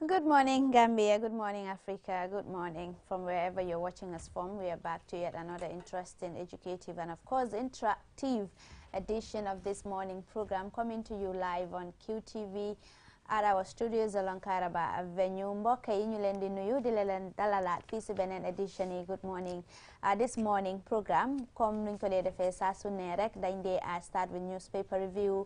Good morning, Gambia. Good morning, Africa. Good morning from wherever you're watching us from. We are back to yet another interesting, educative, and of course, interactive edition of this morning program coming to you live on QTV at our studios along Karaba Avenue. Mbokk yi ñu leen di nuyu di leen dalalaat fii si beneen edition yi Good Morning this morning program comme nuñ ko dee defee saa su ne rek dañ dee start with newspaper review.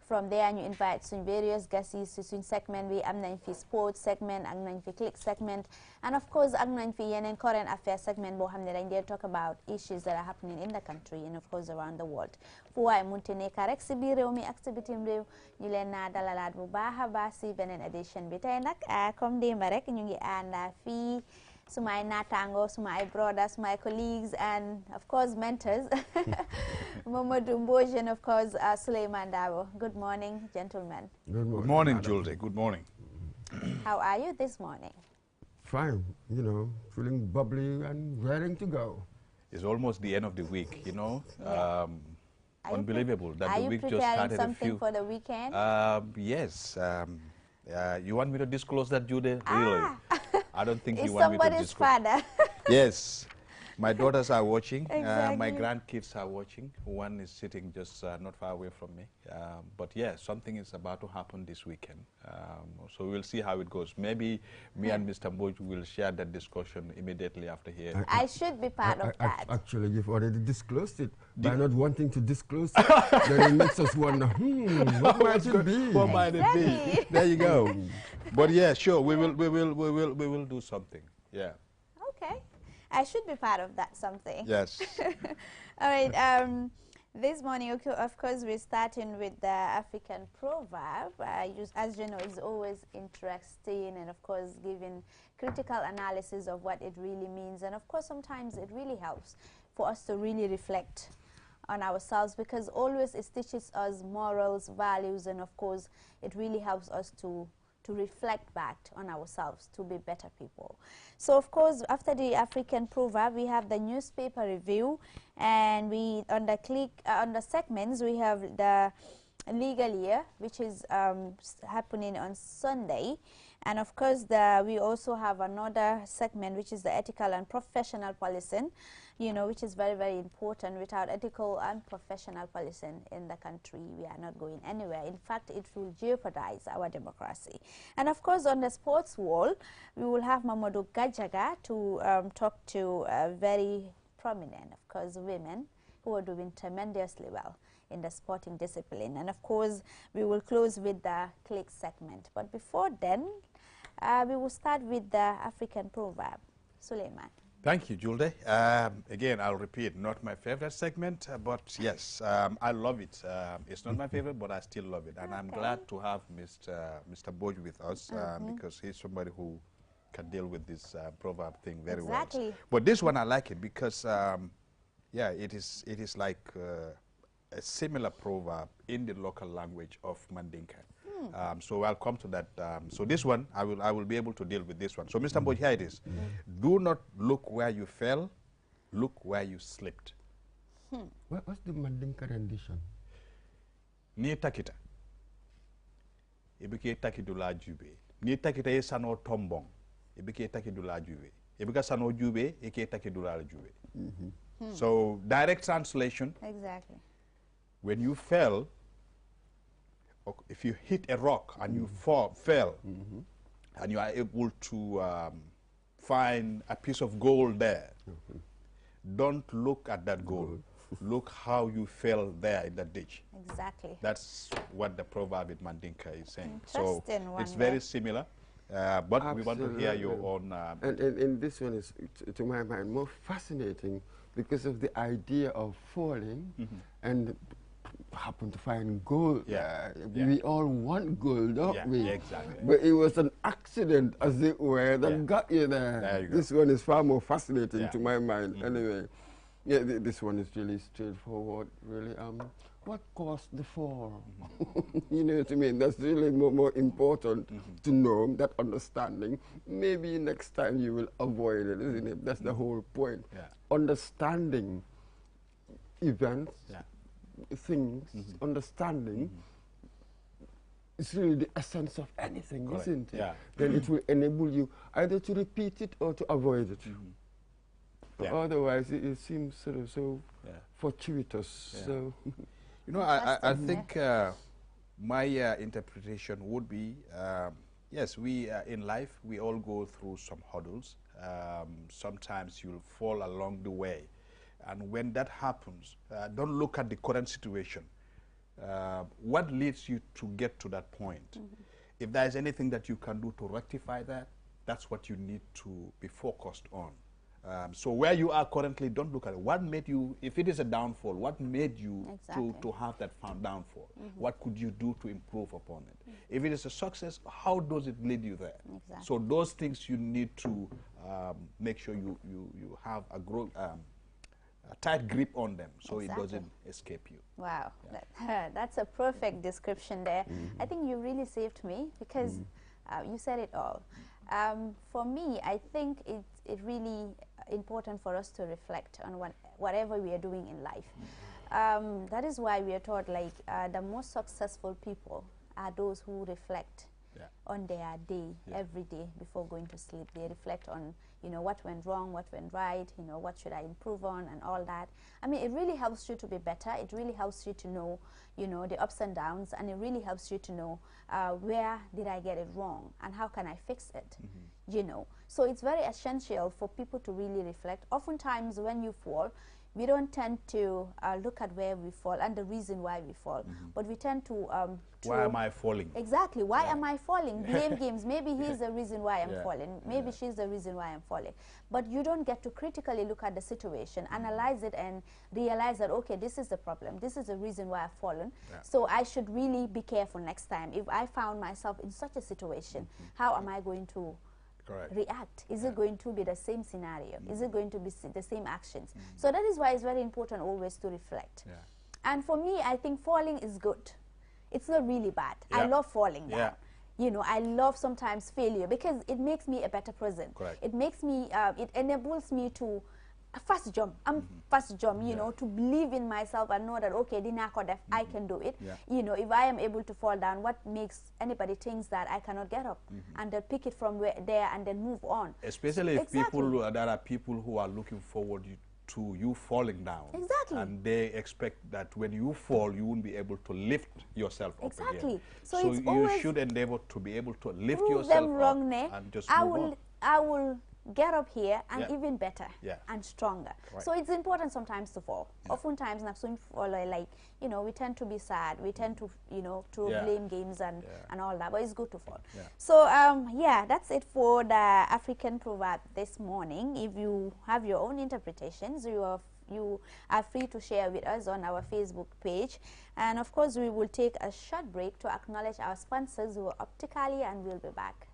From there, you invite some various guests to segment. We am fi sports segment, am fi click segment, and of course, am fi yenen current affairs segment. Bo hamne dañ talk about issues that are happening in the country and of course around the world. Fu way munti nekk rek si biir réew mi ak si bitim réew ñu leen na dalalaat bu baax a baax si beneen edition bi tey nag comme démb rek ñu ngi ànda fii sumay natango, sumay brothers, my colleagues, and of course mentors, Momodou and of course Suleiman Darboe. Good morning, gentlemen. Good morning. Good morning, Julie. Good morning. How are you this morning? Fine, you know, feeling bubbly and ready to go. It's almost the end of the week, you know. Yeah. Unbelievable that the week just started. Are you preparing something for the weekend? Yes. You want me to disclose that, Judy? Really? I don't think you want me to disclose. It's somebody's father. Yes. My daughters are watching. Exactly. My grandkids are watching. One is sitting just not far away from me. But yeah, something is about to happen this weekend. So we'll see how it goes. Maybe me and Mr. Mboj will share that discussion immediately after here. I should be part of that. Actually, you've already disclosed it. By not wanting to disclose it, then it makes us wonder, what might it be? What might it be? There you go. But yeah, sure, we will do something. Yeah. Okay. I should be part of that something. Yes. All right. This morning, okay, of course, we're starting with the African proverb. As you know, it's always interesting and, of course, giving critical analysis of what it really means. And, of course, sometimes it really helps for us to really reflect on ourselves because always it teaches us morals, values, and, of course, it really helps us to reflect back on ourselves to be better people. So of course after the African proverb we have the newspaper review, and we on the segments we have the legal year, which is happening on Sunday, and of course we also have another segment which is the ethical and professional policing, you know, which is very, very important. Without ethical and professional policing in the country, we are not going anywhere. In fact, it will jeopardize our democracy. And of course, on the sports wall, we will have Momodou to talk to very prominent, of course, women who are doing tremendously well in the sporting discipline. And of course, we will close with the click segment. But before then, we will start with the African proverb. Suleiman. Thank you, Julde. Again, I'll repeat, not my favorite segment, but yes, I love it. It's not my favorite, but I still love it. And I'm glad to have Mr. Mboj with us because he's somebody who can deal with this proverb thing very well. But this one, I like it because, yeah, it is like a similar proverb in the local language of Mandinka. So I'll come to that. So this one, I will be able to deal with this one. So Mr. Mboj, here it is. Do not look where you fell, look where you slipped. What's the Mandinka rendition? Ni takita. Ibike takidula jube. Ni takita ye sano tombong. Ibike takidula jube. Ibika sano jube, ike takidula jube. So direct translation. Exactly. When you fell, if you hit a rock and you fell, and you are able to find a piece of gold there, don't look at that gold. Look how you fell there in that ditch. Exactly. That's what the proverb in Mandinka is saying. So one it's very similar, but Absolutely. We want to hear your own. And this one is, to my mind, more fascinating because of the idea of falling and happen to find gold. We all want gold, don't we? Yeah, exactly. But it was an accident, as it were, that got you there. There you go. This one is far more fascinating to my mind. Anyway, yeah, this one is really straightforward, really. What caused the fall? You know what I mean? That's really more important to know, that understanding. Maybe next time you will avoid it, isn't it? That's the whole point. Understanding events, things, understanding it's really the essence of anything, Correct. isn't it? Yeah. Then it will enable you either to repeat it or to avoid it. Yeah. Otherwise, it seems sort of so fortuitous. Yeah. So, you know, I think my interpretation would be, yes, we in life, we all go through some hurdles. Sometimes you'll fall along the way. And when that happens, don't look at the current situation. What leads you to get to that point? If there is anything that you can do to rectify that, that's what you need to be focused on. So where you are currently, don't look at it. What made you, if it is a downfall, what made you to have that downfall? What could you do to improve upon it? If it is a success, how does it lead you there? So those things you need to make sure you have a tight grip on them so it doesn't escape you. Wow, that's a perfect description there. I think you really saved me because you said it all. For me, I think it's really important for us to reflect on whatever we are doing in life. That is why we are taught, like, the most successful people are those who reflect on their day, every day before going to sleep. They reflect on, you know, what went wrong, what went right, you know, what should I improve on and all that. I mean, it really helps you to be better. It really helps you to know, you know, the ups and downs, and it really helps you to know where did I get it wrong and how can I fix it, you know. So it's very essential for people to really reflect. Oftentimes when you fall, we don't tend to look at where we fall and the reason why we fall, but we tend to why am I falling? Exactly. Why am I falling? Blame games. Maybe he's the reason why I'm falling. Maybe she's the reason why I'm falling. But you don't get to critically look at the situation, analyze it, and realize that, okay, this is the problem. This is the reason why I've fallen. So I should really be careful next time. If I found myself in such a situation, how am I going to react? Is it going to be the same scenario? Is it going to be the same actions? So that is why it's very important always to reflect. And for me, I think falling is good. It's not really bad. I love falling down. You know, I love sometimes failure because it makes me a better person. It makes me, it enables me to first jump. First jump, you know, to believe in myself and know that, okay, I can do it. You know, if I am able to fall down, what makes anybody thinks that I cannot get up? And they'll pick it from there and then move on. Especially if people, there are people who are looking forward to you falling down. And they expect that when you fall, you won't be able to lift yourself up again. So you should endeavor to be able to lift yourself up and just move on. I will get up here and even better and stronger. So it's important sometimes to fall. Oftentimes, like, you know, we tend to be sad. We tend to, you know, to blame games and all that. But it's good to fall. So yeah, that's it for the African proverb this morning. If you have your own interpretations, you are free to share with us on our Facebook page. And of course, we will take a short break to acknowledge our sponsors who are Optically, and we'll be back.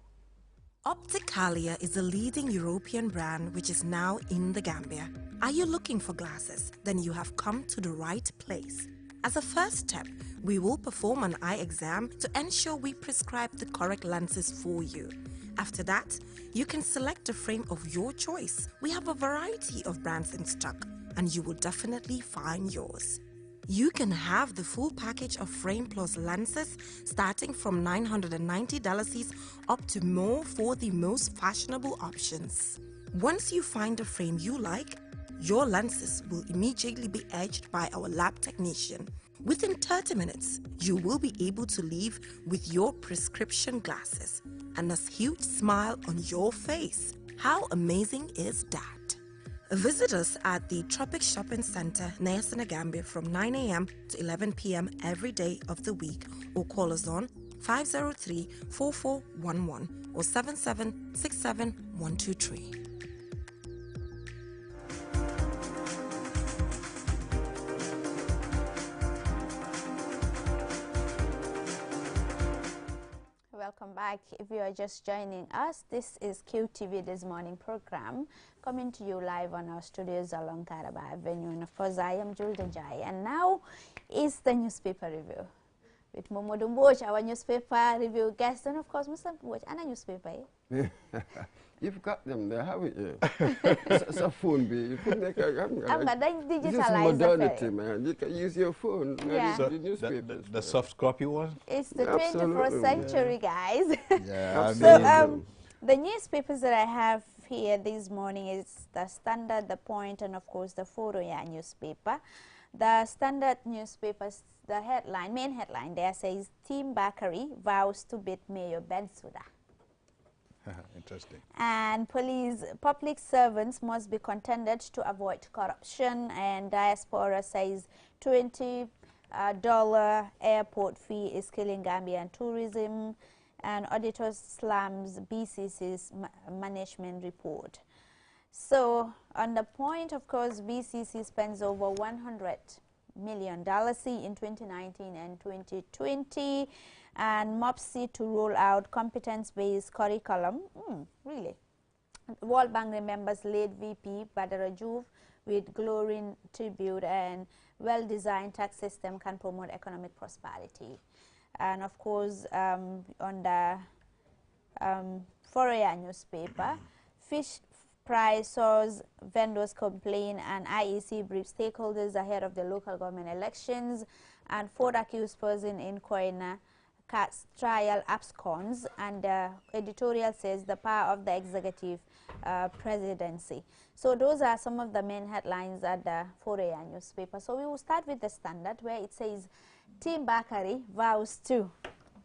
Opticalia is a leading European brand which is now in the Gambia. Are you looking for glasses? Then you have come to the right place. As a first step, we will perform an eye exam to ensure we prescribe the correct lenses for you. After that, you can select a frame of your choice. We have a variety of brands in stock, and you will definitely find yours. You can have the full package of frame plus lenses starting from $990 up to more for the most fashionable options. Once you find a frame you like, your lenses will immediately be edged by our lab technician. Within 30 minutes, you will be able to leave with your prescription glasses and a huge smile on your face. How amazing is that? Visit us at the Tropic Shopping Center near Gambia from 9 a.m. to 11 p.m. every day of the week, or call us on 503-4411 or 7767-123. Welcome back. If you are just joining us, this is QTV This Morning program coming to you live on our studios along Karaba Avenue. And of course, I am Julda Jai. And now is the newspaper review with Momodou, our newspaper review guest. And of course, Mr. Mboj, and a newspaper. You've got them there, haven't you? It's a phone bill. You could make this is modernity, man. You can use your phone. Yeah. So the newspapers. the soft copy one? It's the Absolutely. 21st century, guys. Yeah. So the newspapers that I have here this morning is the Standard, the Point, and of course the Foroya newspaper. The Standard newspapers, the headline, main headline there says, Team Bakari vows to beat Mayor Bensouda. Interesting. And public servants must be contented to avoid corruption. And Diaspora says $20 airport fee is killing Gambian tourism. And auditors slams BCC's management report. So on the Point, of course, BCC spends over $100 million in 2019 and 2020, and MOPSI to roll out competence-based curriculum. Really? World Bank remembers late VP Badara Juve with glowing tribute, and well-designed tax system can promote economic prosperity. And of course, on the Foroya newspaper, fish price soars, vendors complain, and IEC briefs stakeholders ahead of the local government elections. And fourth accused person in Koina Cat's trial absconds, and the editorial says the power of the executive presidency. So those are some of the main headlines at the Foroya newspaper. So we will start with the Standard, where it says Team Bakari vows to,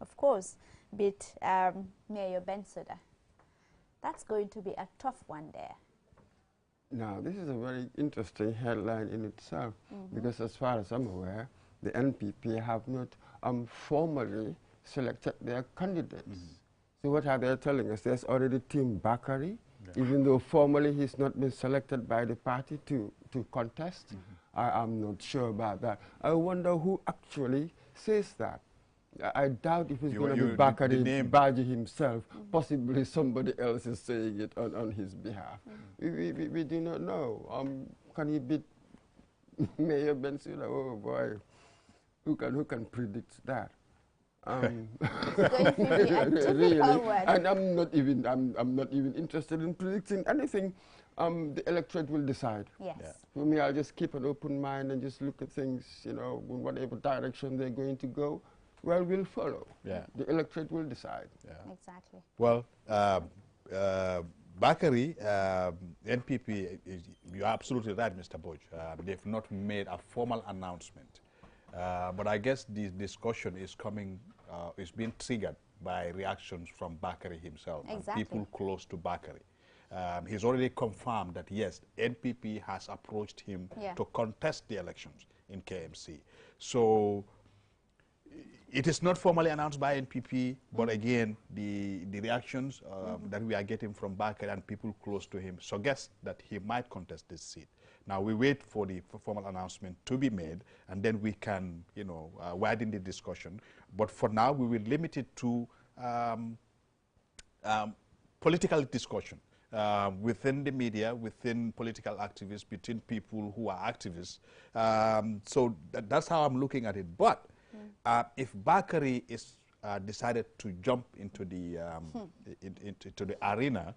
of course, beat Mayor Bensouda. That's going to be a tough one there. Now, this is a very interesting headline in itself, because as far as I'm aware, the NPP have not formally selected their candidates. So what are they telling us? There's already Team Bakari, even though formally he's not been selected by the party to contest. I am not sure about that. I wonder who actually says that. I doubt if it's going to be Bakari Baji himself. Possibly somebody else is saying it on his behalf. We do not know. Can he beat Mayor Bensouda? Oh boy, who can predict that? Really? And I'm not even interested in predicting anything. The electorate will decide. Yes. Yeah. For me, I'll just keep an open mind and just look at things, you know, in whatever direction they're going to go. Well, we'll follow. Yeah. The electorate will decide. Yeah. Exactly. Well, Bakari, NPP, you're absolutely right, Mr. Boj. They've not made a formal announcement. But I guess this discussion is is being triggered by reactions from Bakari himself, exactly, and people close to Bakari. He's already confirmed that, yes, NPP has approached him to contest the elections in KMC. So it is not formally announced by NPP, but again, the reactions that we are getting from Bakari and people close to him suggest that he might contest this seat. Now, we wait for the formal announcement to be made, and then we can, you know, widen the discussion. But for now, we will limit it to political discussion within the media, within political activists, between people who are activists. So that's how I'm looking at it. But if Bakari is decided to jump into the into the arena,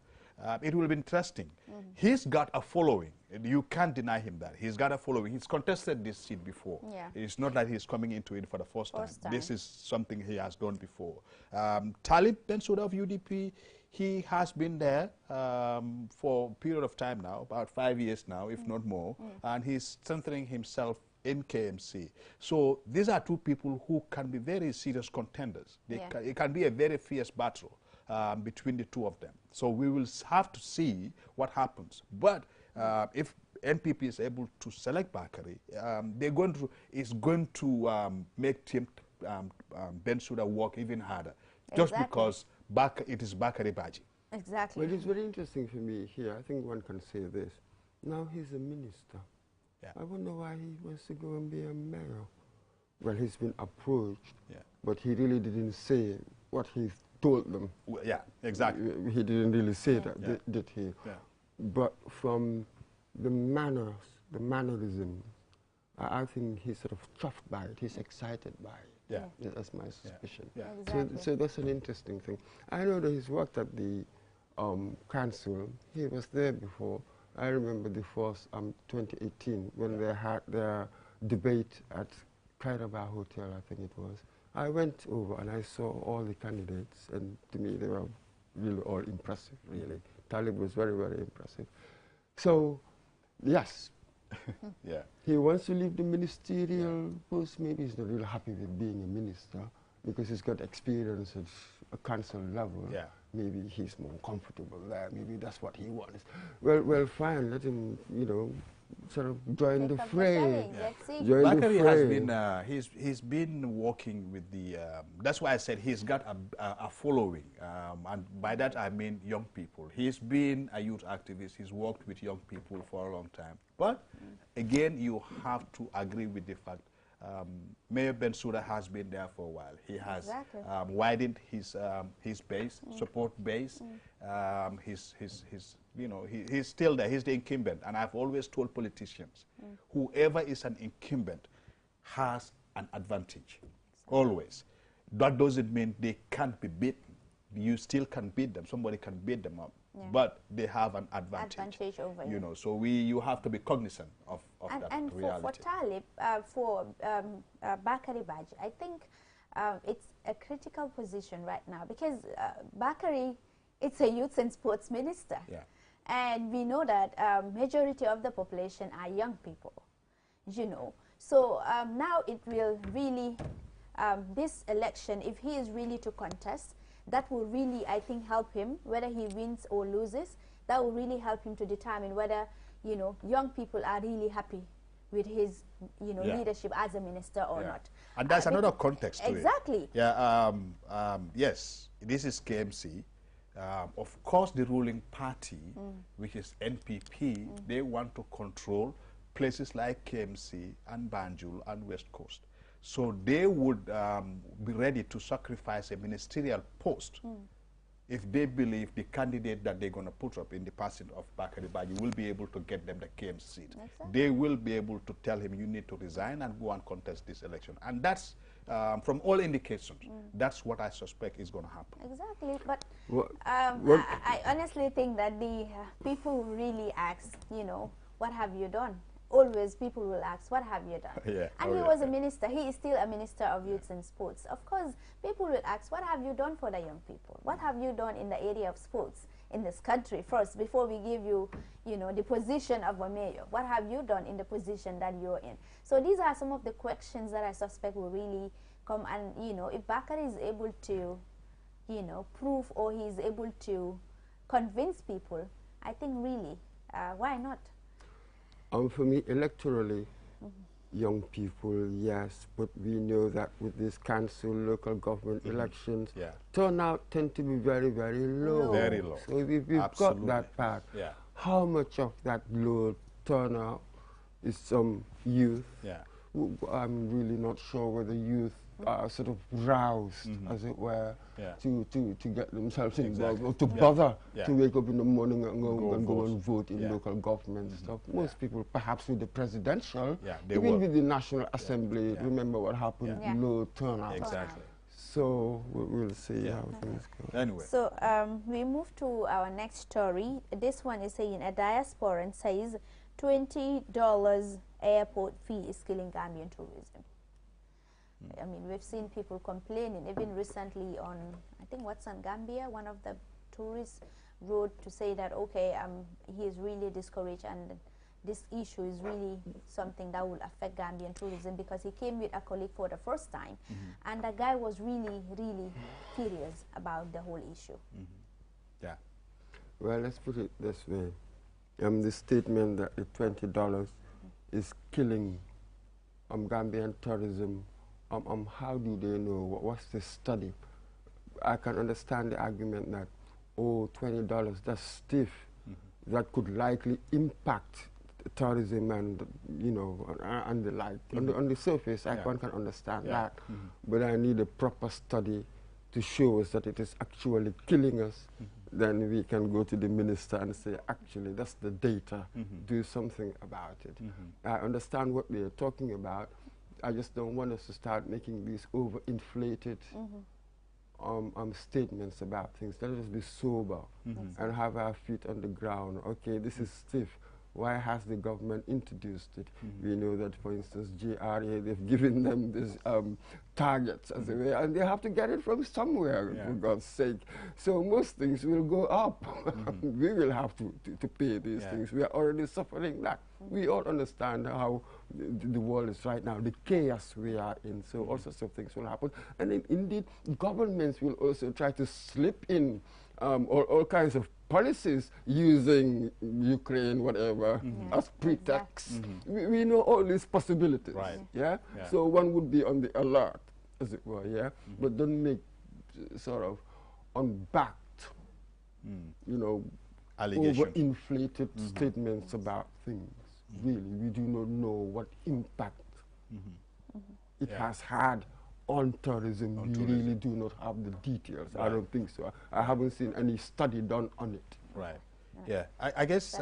it will be interesting. He's got a following. You can't deny him that. He's got a following. He's contested this seat before. Yeah. It's not that he's coming into it for the first time. This is something he has done before. Talib Bensouda of UDP, he has been there for a period of time now, about 5 years now, if not more, and he's strengthening himself in KMC. So these are two people who can be very serious contenders. It can be a very fierce battle between the two of them. So we will have to see what happens. But if NPP is able to select Bakari, it's going to make Team Bensouda work even harder, just because it is Bakari Baji. Exactly. Well, it's very interesting for me here. I think one can say this. Now he's a minister. Yeah. I wonder why he wants to go and be a mayor. Well, he's been approached, but he really didn't say what he told them. Well, yeah, exactly. He didn't really say that, did he? Yeah. But from the manners, the mannerism, I think he's sort of chuffed by it. He's excited by it. Yeah. That's my suspicion. Yeah. Exactly. So that's an interesting thing. I know that he's worked at the council. He was there before. I remember the first 2018 when they had their debate at Kairaba Hotel, I think it was. I went over and I saw all the candidates, and to me they were really all impressive, really. Talib was very, very impressive. So, yes, yeah. he wants to leave the ministerial post. Maybe he's not really happy with being a minister because he's got experience at a council level. Yeah. Maybe he's more comfortable there. Maybe that's what he wants. Well, fine. Let him, you know, sort of join the fray. Bakari has been, he's been working with the, that's why I said he's got a following. And by that I mean young people. He's been a youth activist. He's worked with young people for a long time. But again, you have to agree with the fact Mayor Bensouda has been there for a while. He has widened his base, support base. You know, he's still there. He's the incumbent. And I've always told politicians, whoever is an incumbent has an advantage, always. That doesn't mean they can't be beaten. You still can beat them. Somebody can beat them up. Yeah. But they have an advantage over you know, so you have to be cognizant of that reality. And for Talib, for Bakari Badji, I think it's a critical position right now because Bakari, it's a youth and sports minister. Yeah. And we know that majority of the population are young people, you know. So now it will really, this election, if he is really to contest, that will really, I think, help him, whether he wins or loses. That will really help him to determine whether, you know, young people are really happy with his, you know, leadership as a minister or not. And that's another context to it. Exactly. Yeah. Yes, this is KMC. Of course, the ruling party, which is NPP, they want to control places like KMC and Banjul and West Coast. So they would be ready to sacrifice a ministerial post if they believe the candidate that they're going to put up in the person of Bakari Badji will be able to get them the KMC seat. Exactly. They will be able to tell him, you need to resign and go and contest this election. And that's, from all indications, that's what I suspect is going to happen. Exactly. But I honestly think that the people really ask, you know, what have you done? Always people will ask, what have you done? And he was a minister. He is still a minister of youth and sports. Of course, people will ask, what have you done for the young people? What have you done in the area of sports in this country first, before we give you, you know, the position of a mayor? What have you done in the position that you're in? So these are some of the questions that I suspect will really come. And, you know, if Bakari is able to, you know, prove or he's able to convince people, I think really, why not? For me, electorally, young people, yes, but we know that with these council, local government elections, turnout tend to be very, very low. Very low. So if we've got that part, how much of that low turnout is some youth? I'm really not sure whether youth are sort of roused, as it were, to get themselves involved or to bother to wake up in the morning and go and vote in local government stuff. Most people, perhaps with the presidential, even with the National Assembly, remember what happened, low turnout. Exactly. So we'll see how things go. Anyway. So we move to our next story. This one is saying a diasporan says $20 airport fee is killing Gambian tourism. I mean, we've seen people complaining, even recently on, I think, what's on Gambia, one of the tourists wrote to say that, okay, he is really discouraged and this issue is really something that will affect Gambian tourism, because he came with a colleague for the first time, and the guy was really, really furious about the whole issue. Yeah. Well, let's put it this way. The statement that the $20 is killing Gambian tourism, how do they know? What's the study? I can understand the argument that, oh, $20, that's stiff. That could likely impact tourism and, you know, and the like. On the surface, one can understand that. But I need a proper study to show us that it is actually killing us. Then we can go to the minister and say, actually, that's the data. Do something about it. I understand what they're talking about. I just don't want us to start making these overinflated statements about things. Let us be sober and have our feet on the ground. Okay, this is stiff. Why has the government introduced it? We know that, for instance, GRA, they've given them these targets as a way, and they have to get it from somewhere, for God's sake. So most things will go up. We will have to pay these things. We are already suffering that. We all understand how the world is right now, the chaos we are in, so all sorts of things will happen. And then, indeed, governments will also try to slip in all kinds of policies using Ukraine, whatever, as pretext. We know all these possibilities. Right. Yeah? So one would be on the alert, as it were, yeah? But don't make sort of unbacked, you know, overinflated statements about things. Really, we do not know what impact it has had on tourism. We really do not have the details. I don't think so. I haven't seen any study done on it. Right. Yeah. I guess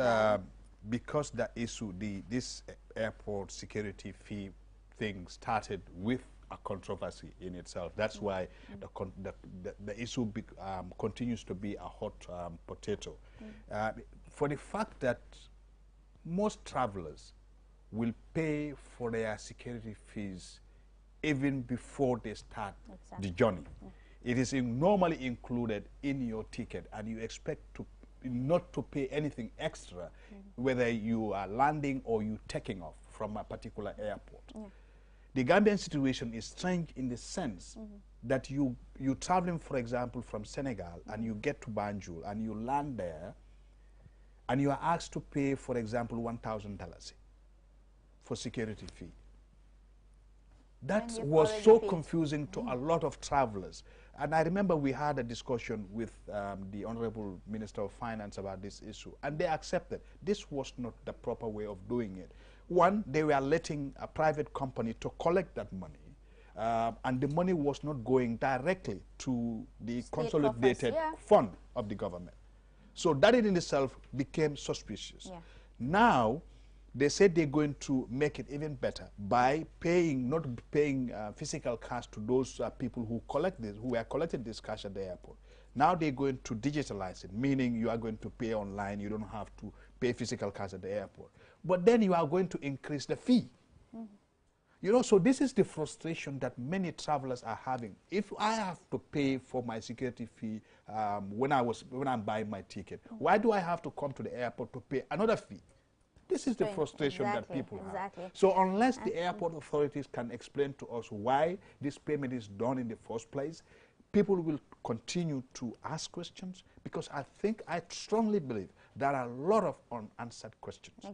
because the issue, this airport security fee thing started with a controversy in itself. That's why the issue continues to be a hot potato. For the fact that most travelers will pay for their security fees even before they start the journey. It is normally included in your ticket, and you expect not to pay anything extra, whether you are landing or you taking off from a particular airport. The Gambian situation is strange in the sense that you're traveling, for example, from Senegal, and you get to Banjul, and you land there, and you are asked to pay, for example, $1,000 for security fee. That was so confusing to a lot of travelers. And I remember we had a discussion with the Honorable Minister of Finance about this issue, and they accepted this was not the proper way of doing it. One, they were letting a private company to collect that money, and the money was not going directly to the consolidated fund of the government. So that in itself became suspicious. Now, they said they're going to make it even better by not paying physical cash to those people who are collecting this cash at the airport. Now they're going to digitalize it, meaning you are going to pay online. You don't have to pay physical cash at the airport. But then you are going to increase the fee. You know, so this is the frustration that many travelers are having. If I have to pay for my security fee when I'm buying my ticket, why do I have to come to the airport to pay another fee? This is the frustration that people have. So unless the airport authorities can explain to us why this payment is done in the first place, people will continue to ask questions, because I strongly believe there are a lot of unanswered questions.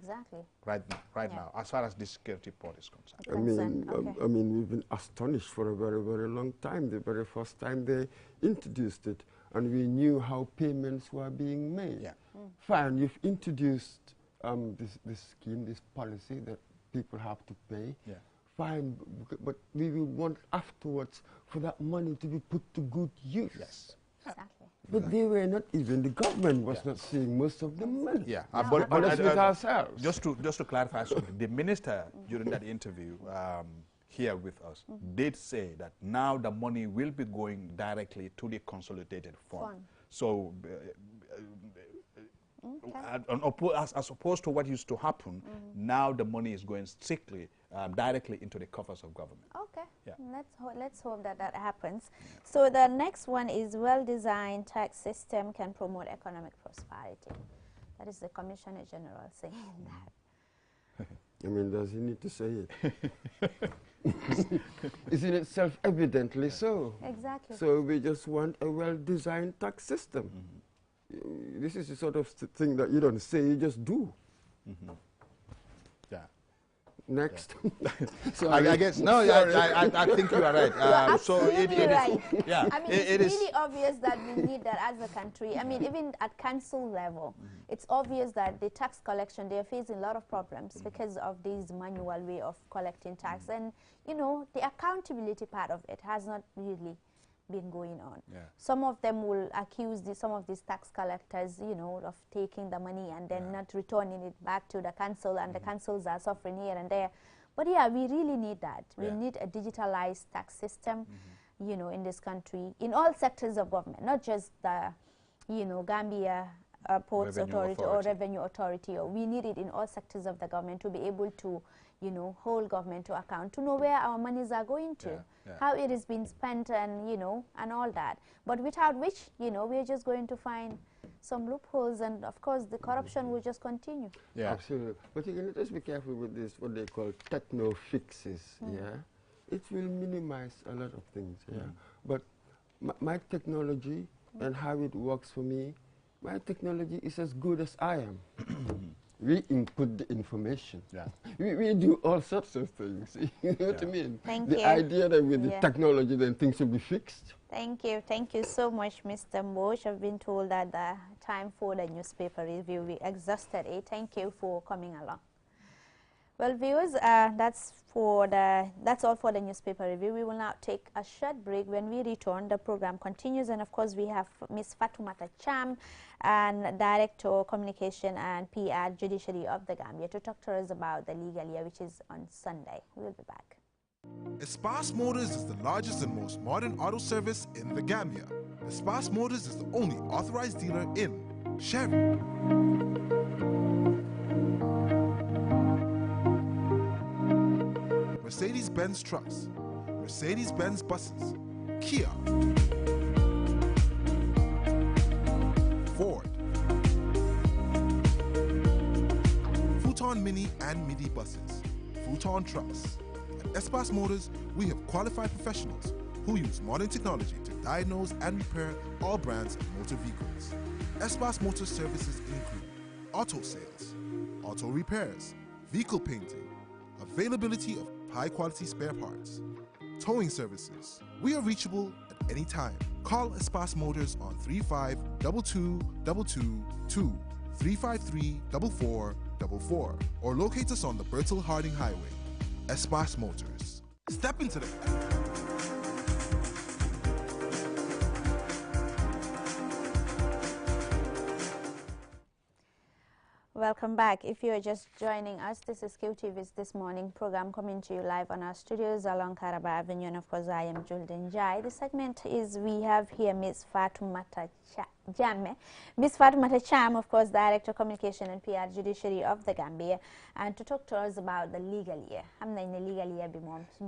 Right now, as far as the security part is concerned. I mean, we've been astonished for a very, very long time. The very first time they introduced it, and we knew how payments were being made. Fine, you've introduced this scheme, this policy that people have to pay. Fine, but we will want afterwards for that money to be put to good use. But they were not, even the government was not seeing most of the money. But with ourselves. Just to clarify something, the minister during that interview here with us did say that now the money will be going directly to the consolidated fund. So as opposed to what used to happen, now the money is going strictly directly into the coffers of government. Let's hope that happens. So the next one is well-designed tax system can promote economic prosperity. That is the Commissioner General saying that. I mean, does he need to say it? Isn't it self-evidently so? So we just want a well-designed tax system. This is the sort of thing that you don't say, you just do. Next. I guess, no, I think you are right. So it is right. I mean, it's really obvious that we need that as a country. I mean, even at council level, it's obvious that the tax collection, they are facing a lot of problems because of this manual way of collecting tax. And, you know, the accountability part of it has not really been going on. Some of them will accuse some of these tax collectors, you know, of taking the money and then not returning it back to the council, and the councils are suffering here and there. But yeah, we really need that. We need a digitalized tax system. you know, in this country, in all sectors of government, not just the, you know, Gambia Ports Authority or Revenue Authority. Or we need it in all sectors of the government to be able to, you know, hold government to account, to know where our monies are going to, how it is being spent, and, you know, and all that. But without which, you know, we're just going to find some loopholes, and of course the corruption will just continue. Yeah, absolutely. But you can just be careful with this, what they call techno fixes. It will minimize a lot of things. But my technology and how it works for me, my technology is as good as I am. We input the information. We do all sorts of things. You know what I mean? The idea that with the technology, then things will be fixed. Thank you so much, Mr. Mosh. I've been told that the time for the newspaper review, we exhausted it. Thank you for coming along. Well, viewers, that's all for the newspaper review. We will now take a short break. When we return, the program continues, and of course we have Ms. Fatoumatta Cham, and Director Communication and PR Judiciary of the Gambia, to talk to us about the legal year, which is on Sunday. We'll be back. Espas Motors is the largest and most modern auto service in the Gambia. Espas Motors is the only authorized dealer in Chevy, Mercedes-Benz trucks, Mercedes-Benz buses, Kia, Ford, Futon Mini and Midi buses, Futon trucks. At Espas Motors, we have qualified professionals who use modern technology to diagnose and repair all brands of motor vehicles. Espas Motors services include auto sales, auto repairs, vehicle painting, availability of high-quality spare parts, towing services. We are reachable at any time. Call Espas Motors on 352222 353-4444 or locate us on the Bertil Harding Highway. Espas Motors. Step into the Welcome back. If you are just joining us, this is QTV's This Morning program coming to you live on our studios along Karaba Avenue, and of course I am Julden Jai. The segment is, we have here Ms. Fatoumatta Cham. Ms. Fatoumatta Cham, of course, Director Communication and PR Judiciary of the Gambia, and to talk to us about the legal year. I'm not in the legal year,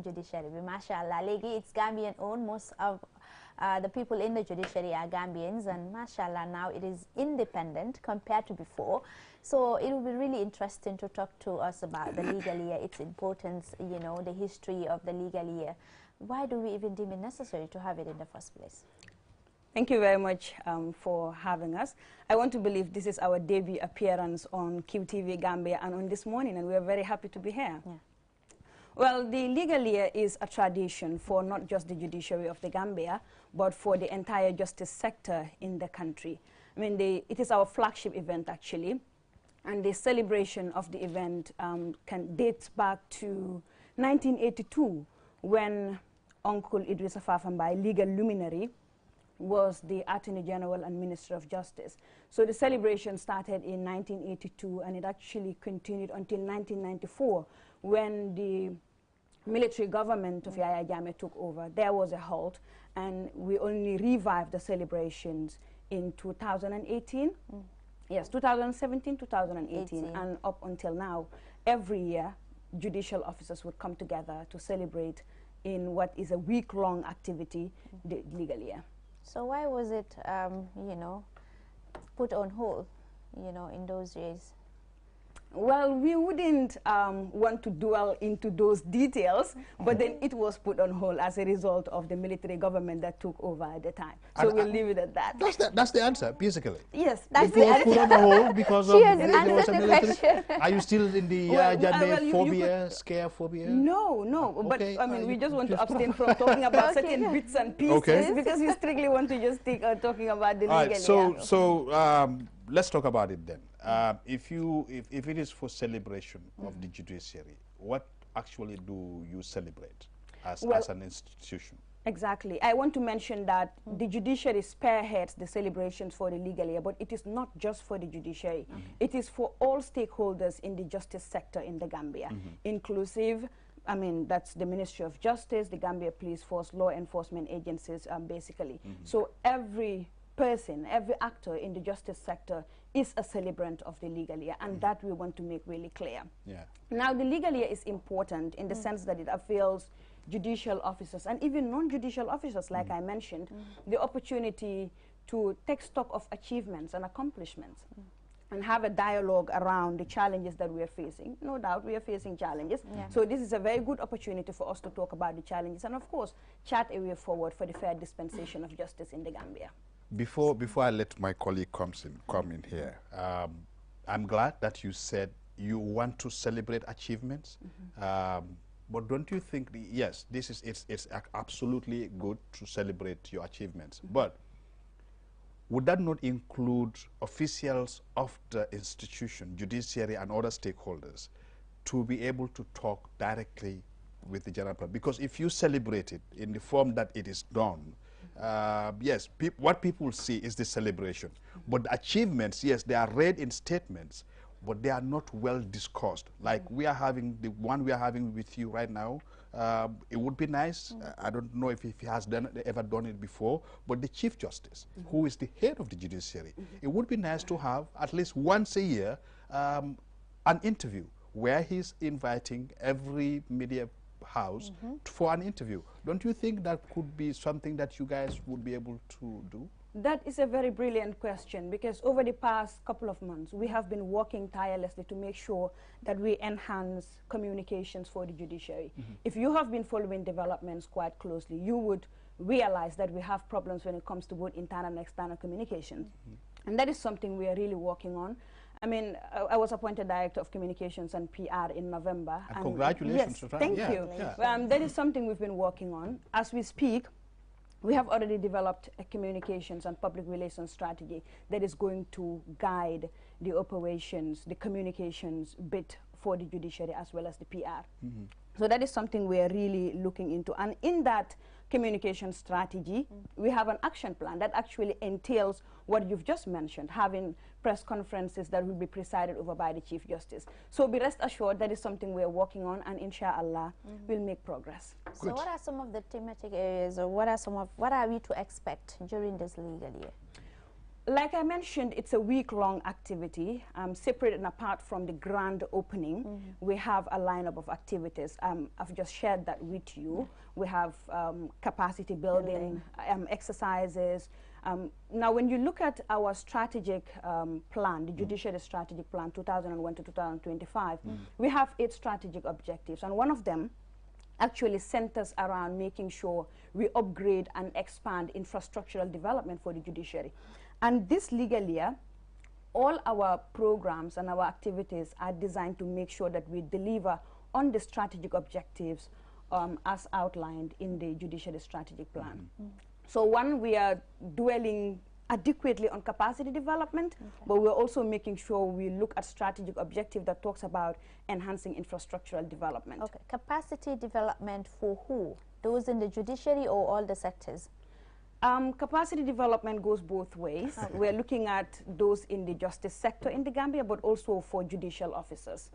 judiciary. Mashallah, it's Gambian owned. Most of the people in the judiciary are Gambians, and mashallah, now it is independent compared to before. So it will be really interesting to talk to us about the legal year, its importance, you know, the history of the legal year. Why do we even deem it necessary to have it in the first place? Thank you very much for having us. I want to believe this is our debut appearance on QTV Gambia and on This Morning, and we are very happy to be here. Well, the legal year is a tradition for not just the judiciary of the Gambia, but for the entire justice sector in the country. I mean, it is our flagship event, actually, and the celebration of the event can date back to 1982, when Uncle Idrissa Fafambai, legal luminary, was the Attorney General and Minister of Justice. So the celebration started in 1982, and it actually continued until 1994, when the military government of Yahya Jammeh took over. There was a halt, and we only revived the celebrations in 2018. Yes, 2017, 2018, and up until now, every year, judicial officers would come together to celebrate in what is a week-long activity, the legal year. So why was it, you know, put on hold, you know, in those days? Well, we wouldn't want to dwell into those details, but then it was put on hold as a result of the military government that took over at the time. So we'll leave it at that. That's the answer, basically. Yes, that's the answer. It was put on hold because of there was a military. Are you still in the Jammeh phobia, scare phobia? No, no. Okay. But I mean, we just want to abstain from talking about certain bits and pieces because we strictly want to just stick talking about the legal year. So let's talk about it then. If it is for celebration of the judiciary, what actually do you celebrate as an institution? Exactly. I want to mention that the judiciary spearheads the celebrations for the legal year, but it is not just for the judiciary. It is for all stakeholders in the justice sector in the Gambia, inclusive I mean, that's the Ministry of Justice, the Gambia Police Force, law enforcement agencies, basically. So every person, every actor in the justice sector is a celebrant of the legal year, and that we want to make really clear. Now, the legal year is important in the sense that it avails judicial officers and even non-judicial officers, like I mentioned, the opportunity to take stock of achievements and accomplishments and have a dialogue around the challenges that we are facing. No doubt we are facing challenges. So this is a very good opportunity for us to talk about the challenges and, of course, chart a way forward for the fair dispensation of justice in the Gambia. Before I let my colleague come in here, I'm glad that you said you want to celebrate achievements. But don't you think, yes, it's absolutely good to celebrate your achievements, but would that not include officials of the institution, judiciary and other stakeholders, to be able to talk directly with the general public? Because if you celebrate it in the form that it is done, yes, what people see is the celebration. But the achievements, yes, they are read in statements, but they are not well discussed. Like we are having, the one we are having with you right now, it would be nice, I don't know if he has ever done it before, but the Chief Justice, who is the head of the judiciary, it would be nice to have at least once a year an interview where he's inviting every media house for an interview. Don't you think that could be something that you guys would be able to do? That is a very brilliant question, because over the past couple of months, we have been working tirelessly to make sure that we enhance communications for the judiciary. If you have been following developments quite closely, you would realize that we have problems when it comes to both internal and external communications. And that is something we are really working on. I mean, I was appointed Director of Communications and PR in November. And congratulations. Yes, thank you. That is something we've been working on. As we speak, we have already developed a communications and public relations strategy that is going to guide the operations, the communications bit for the judiciary as well as the PR. So that is something we are really looking into. And in that communication strategy, we have an action plan that actually entails what you've just mentioned, having press conferences that will be presided over by the Chief Justice. So be rest assured that is something we're working on, and inshallah, we'll make progress. So what are some of the thematic areas, or what are we to expect during this legal year? Like I mentioned, it's a week-long activity, separate and apart from the grand opening. We have a lineup of activities. I've just shared that with you. We have capacity building exercises. Now, when you look at our strategic plan, the Judiciary Strategic Plan 2001 to 2025, we have 8 strategic objectives, and one of them actually centers around making sure we upgrade and expand infrastructural development for the judiciary. And this legal year, all our programs and our activities are designed to make sure that we deliver on the strategic objectives as outlined in the Judiciary Strategic Plan. So one, we are dwelling adequately on capacity development, but we're also making sure we look at strategic objective that talks about enhancing infrastructural development. Okay, capacity development for who? Those in the judiciary or all the sectors? Capacity development goes both ways. We're looking at those in the justice sector in the Gambia, but also for judicial officers.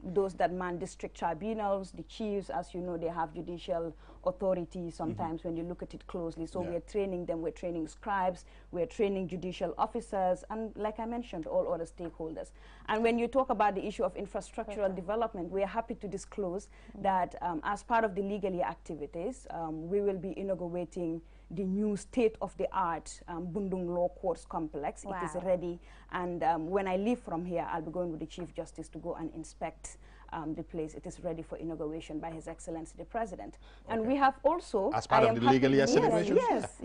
Those that man district tribunals, the chiefs, as you know, they have judicial authority sometimes when you look at it closely. So we're training them, we're training scribes, we're training judicial officers, and like I mentioned, all other stakeholders. And when you talk about the issue of infrastructural development, we're happy to disclose that as part of the legal year activities, we will be inaugurating the new state-of-the-art Bundung Law Courts Complex. It is ready, and when I leave from here, I'll be going with the Chief Justice to go and inspect the place. It is ready for inauguration by His Excellency the President. And we have also... As part of the legal year celebration? Yes,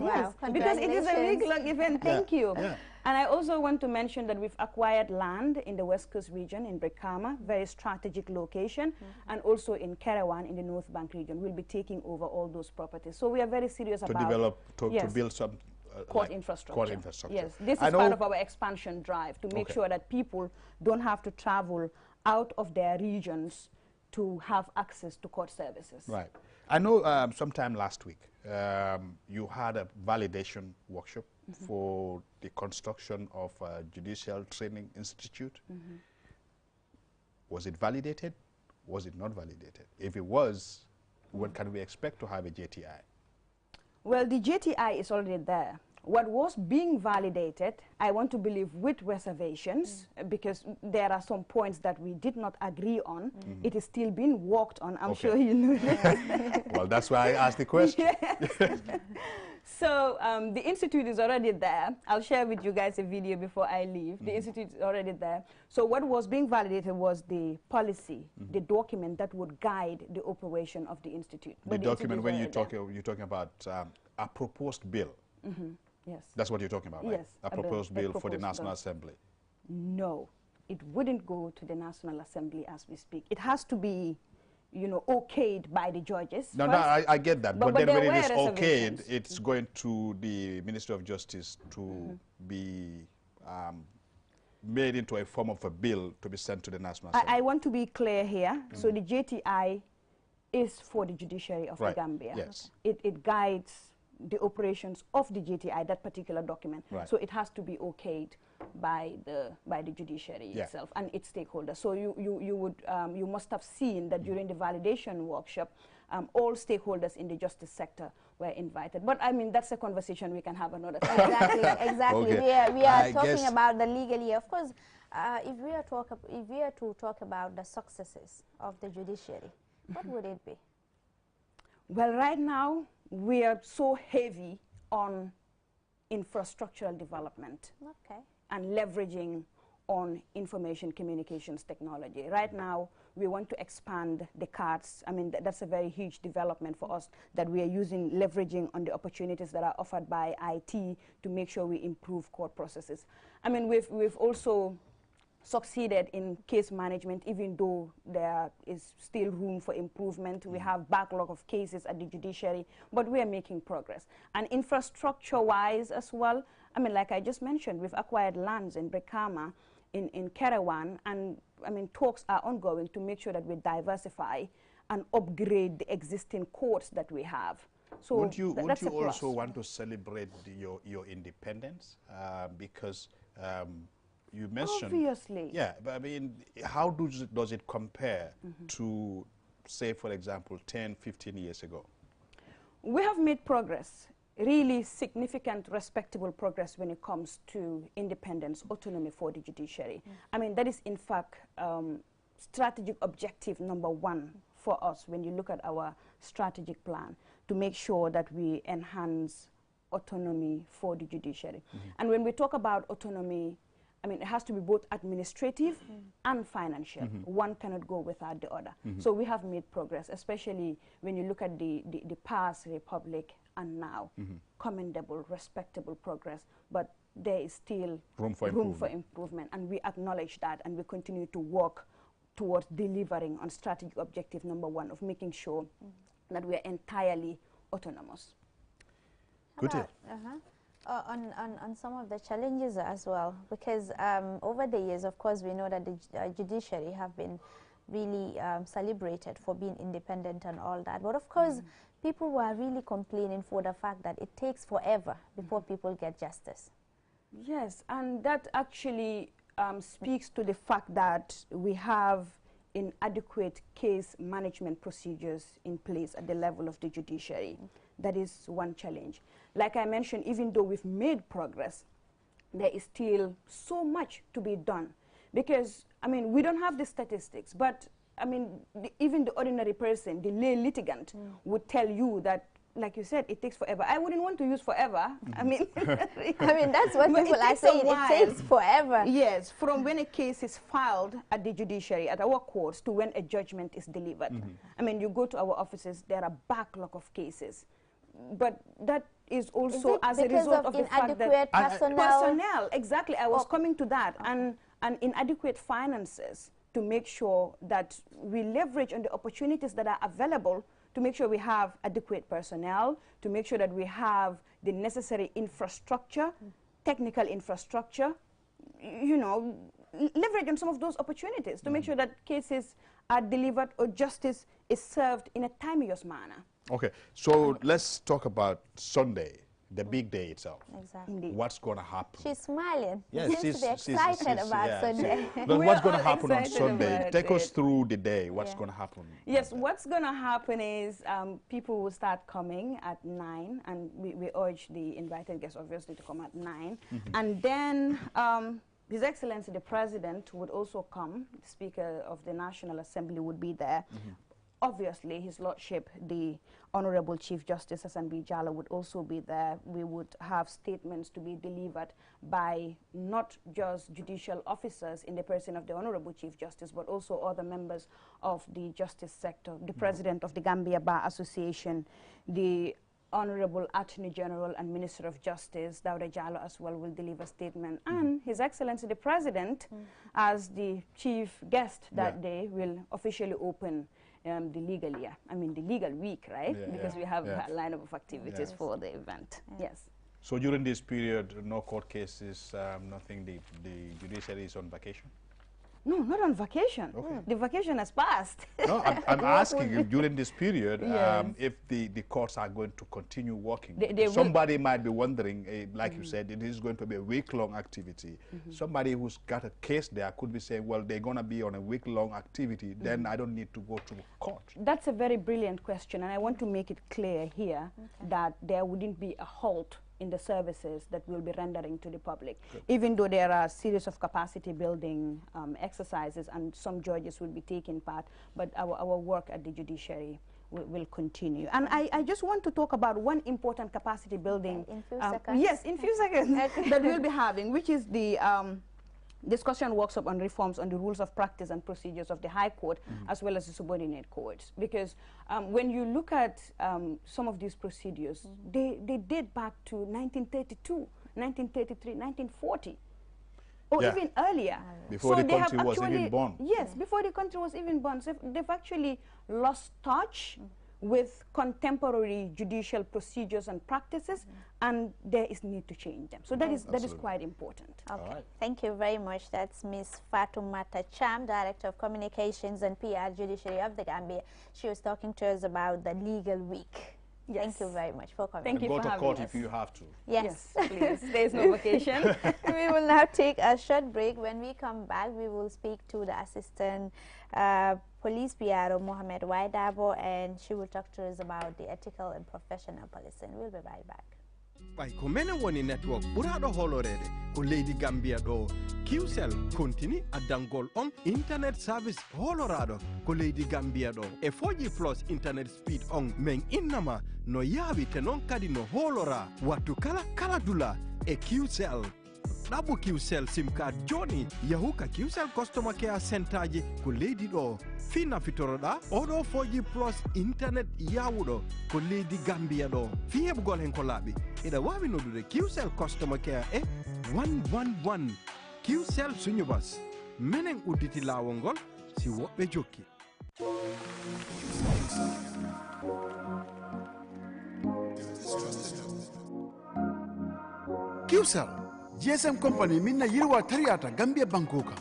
because it is a week-long event. Thank you. And I also want to mention that we've acquired land in the West Coast region, in Brikama, very strategic location, and also in Kerewan in the North Bank region. We'll be taking over all those properties. So we are very serious about... To build some... court infrastructure. Court infrastructure. Yes, this is part of our expansion drive, to make sure that people don't have to travel out of their regions to have access to court services. Right. I know sometime last week, you had a validation workshop for the construction of a Judicial Training Institute. Was it validated? was it not validated? If it was, when can we expect to have a JTI? Well, the JTI is already there. What was being validated, I want to believe with reservations, because there are some points that we did not agree on. It is still being worked on. I'm sure you know that. Well, that's why I asked the question. Yes. So the institute is already there. I'll share with you guys a video before I leave. The institute is already there. So what was being validated was the policy, the document that would guide the operation of the institute. The document, when you're talking about a proposed bill. Yes. That's what you're talking about, right? Yes. A proposed bill for the National Assembly. No, it wouldn't go to the National Assembly as we speak. It has to be, you know, okayed by the judges. No, I get that. But then when it is okayed, it's going to the Ministry of Justice to be made into a form of a bill to be sent to the National Assembly. I want to be clear here. So the JTI is for the judiciary of the Gambia. Yes. It guides the operations of the JTI, that particular document. So it has to be okayed by the judiciary itself and its stakeholders. So you must have seen that during the validation workshop, all stakeholders in the justice sector were invited. But I mean, that's a conversation we can have another time. Exactly. Okay. We are talking about the legally. Of course, if we are to talk about the successes of the judiciary, what would it be? Well, right now, we are so heavy on infrastructural development and leveraging on information communications technology. Right now, we want to expand the cards. I mean, that's a very huge development for us, that we are leveraging on the opportunities that are offered by IT to make sure we improve court processes. I mean, we've also succeeded in case management, even though there is still room for improvement. We have backlog of cases at the judiciary, but we are making progress. And infrastructure-wise as well, I mean, like I just mentioned, we've acquired lands in Brikama, in Kerawan, and I mean, talks are ongoing to make sure that we diversify and upgrade the existing courts that we have. So would you also want to celebrate your independence? Because you mentioned... Obviously. Yeah, but I mean, how does it compare to, say, for example, 10, 15 years ago? We have made progress, really significant, respectable progress when it comes to independence, autonomy for the judiciary. I mean, that is, in fact, strategic objective #1 for us when you look at our strategic plan, to make sure that we enhance autonomy for the judiciary. And when we talk about autonomy, I mean, it has to be both administrative and financial. One cannot go without the other. So we have made progress, especially when you look at the past republic and now. Commendable, respectable progress, but there is still room for improvement. And we acknowledge that, and we continue to work towards delivering on strategic objective #1 of making sure that we are entirely autonomous. Good. On some of the challenges as well, because over the years, of course, we know that the judiciary have been really celebrated for being independent and all that. But of course, people were really complaining for the fact that it takes forever before people get justice. Yes, and that actually speaks to the fact that we have inadequate case management procedures in place at the level of the judiciary. That is one challenge. Like I mentioned, even though we've made progress, there is still so much to be done. Because, I mean, we don't have the statistics, but, I mean, even the ordinary person, the lay litigant, would tell you that, like you said, it takes forever. I wouldn't want to use forever. I mean, that's what people are saying. It takes forever. Yes, from when a case is filed at the judiciary, at our courts, to when a judgment is delivered. I mean, you go to our offices, there are backlog of cases. But that is also as a result of the fact that personnel, exactly, I was coming to that, and inadequate finances to make sure that we leverage on the opportunities that are available, to make sure we have adequate personnel, to make sure that we have the necessary infrastructure, technical infrastructure, you know, leverage on some of those opportunities to make sure that cases are delivered or justice is served in a timeous manner. Okay, so let's talk about Sunday. the big day itself. Exactly. Indeed. What's going to happen? She's smiling. Yes, She seems to be excited about Sunday. But what's going to happen on excited Sunday? about Take us it. through the day. What's going to happen? Yes, what's going to happen is people will start coming at 9, and we urge the invited guests, obviously, to come at 9. And then His Excellency the President would also come. The Speaker of the National Assembly would be there. Obviously, His Lordship, the Honorable Chief Justice Hassan B. Jallow would also be there. We would have statements to be delivered by not just judicial officers in the person of the Honorable Chief Justice, but also other members of the justice sector, the President of the Gambia Bar Association, the Honorable Attorney General and Minister of Justice, Dawda Jallow, as well, will deliver a statement. And His Excellency the President, as the chief guest that day, will officially open the legal year. I mean, the legal week, right? Because we have a lineup of activities for the event. Yes. So during this period, no court cases, nothing. The judiciary is on vacation. No, not on vacation. The vacation has passed. No, I'm asking if during this period, if the courts are going to continue working. Somebody might be wondering, like you said, it is going to be a week-long activity. Somebody who's got a case there could be saying, well, they're going to be on a week-long activity, then I don't need to go to court. That's a very brilliant question, and I want to make it clear here that there wouldn't be a halt in the services that we'll be rendering to the public. Even though there are a series of capacity building exercises and some judges will be taking part, but our work at the judiciary will continue. And I just want to talk about one important capacity building. In few seconds? Yes, in few seconds that we'll be having, which is the discussion workshop on reforms on the rules of practice and procedures of the High Court, as well as the subordinate courts. Because when you look at some of these procedures, they date back to 1932, 1933, 1940, or even earlier. Before the country was even born. Yes, before the country was even born. So they've actually lost touch with contemporary judicial procedures and practices, and there is need to change them. So that is quite important. Okay, thank you very much. That's Ms. Fatoumatta Cham, Director of Communications and PR Judiciary of the Gambia. She was talking to us about the legal week. Yes. Thank you very much for coming. Thank you for having us. Go to court if you have to. Yes, please. There is no vacation. We will now take a short break. When we come back, we will speak to the Assistant Police PRO, Mohammed Darboe, and she will talk to us about the ethical and professional policing. We'll be right back. By Komena Woni Network, Burado Holorede, ko Lady Gambia do, QCell continue a dangol on internet service Holorado, ko Lady Gambia do, e 4G plus internet speed on men innama, no yabi tenon kadi no holora, watu kala dula, e QCell. Nabu QCell SIM card Johnny Yahuka QCell customer care center ji ko lady do fina fitoroda odo 4G plus internet yawudo ko lady Gambia do fi hebgol hen ko labi ida wawi nodude QCell customer care 111 QCell suñu bas menen udditi lawol ngol si wobbe jokki QCell GSM company minna yirwa tariata Gambia Bankoka.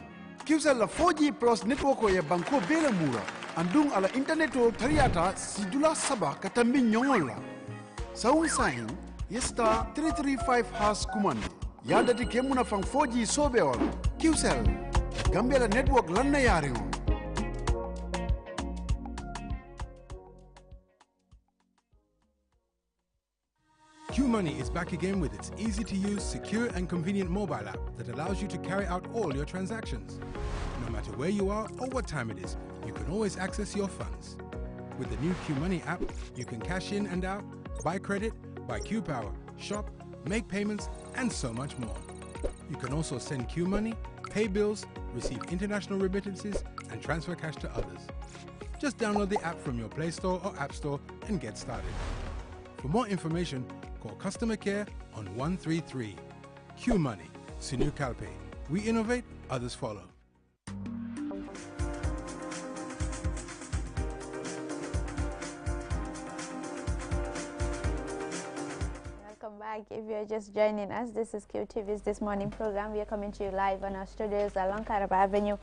QCell la 4G plus network ya banko bela mura. Andung ala internet o tariata sidula saba katambi nyongola. Saun sahin yesta 335 # kumande. Yada di kemuna fang 4G sobewal. QCell Gambia la network lanna yaringo. QMoney is back again with its easy-to-use, secure and convenient mobile app that allows you to carry out all your transactions. No matter where you are or what time it is, you can always access your funds. With the new QMoney app, you can cash in and out, buy credit, buy QPower, shop, make payments, and so much more. You can also send QMoney, pay bills, receive international remittances, and transfer cash to others. Just download the app from your Play Store or App Store and get started. For more information, call customer care on 133. QMoney, Sinu Kalpe. We innovate, others follow. Welcome back. back. If you're just joining us, this is QTV's This Morning program. We are coming to you live on our studios along Caraba Avenue.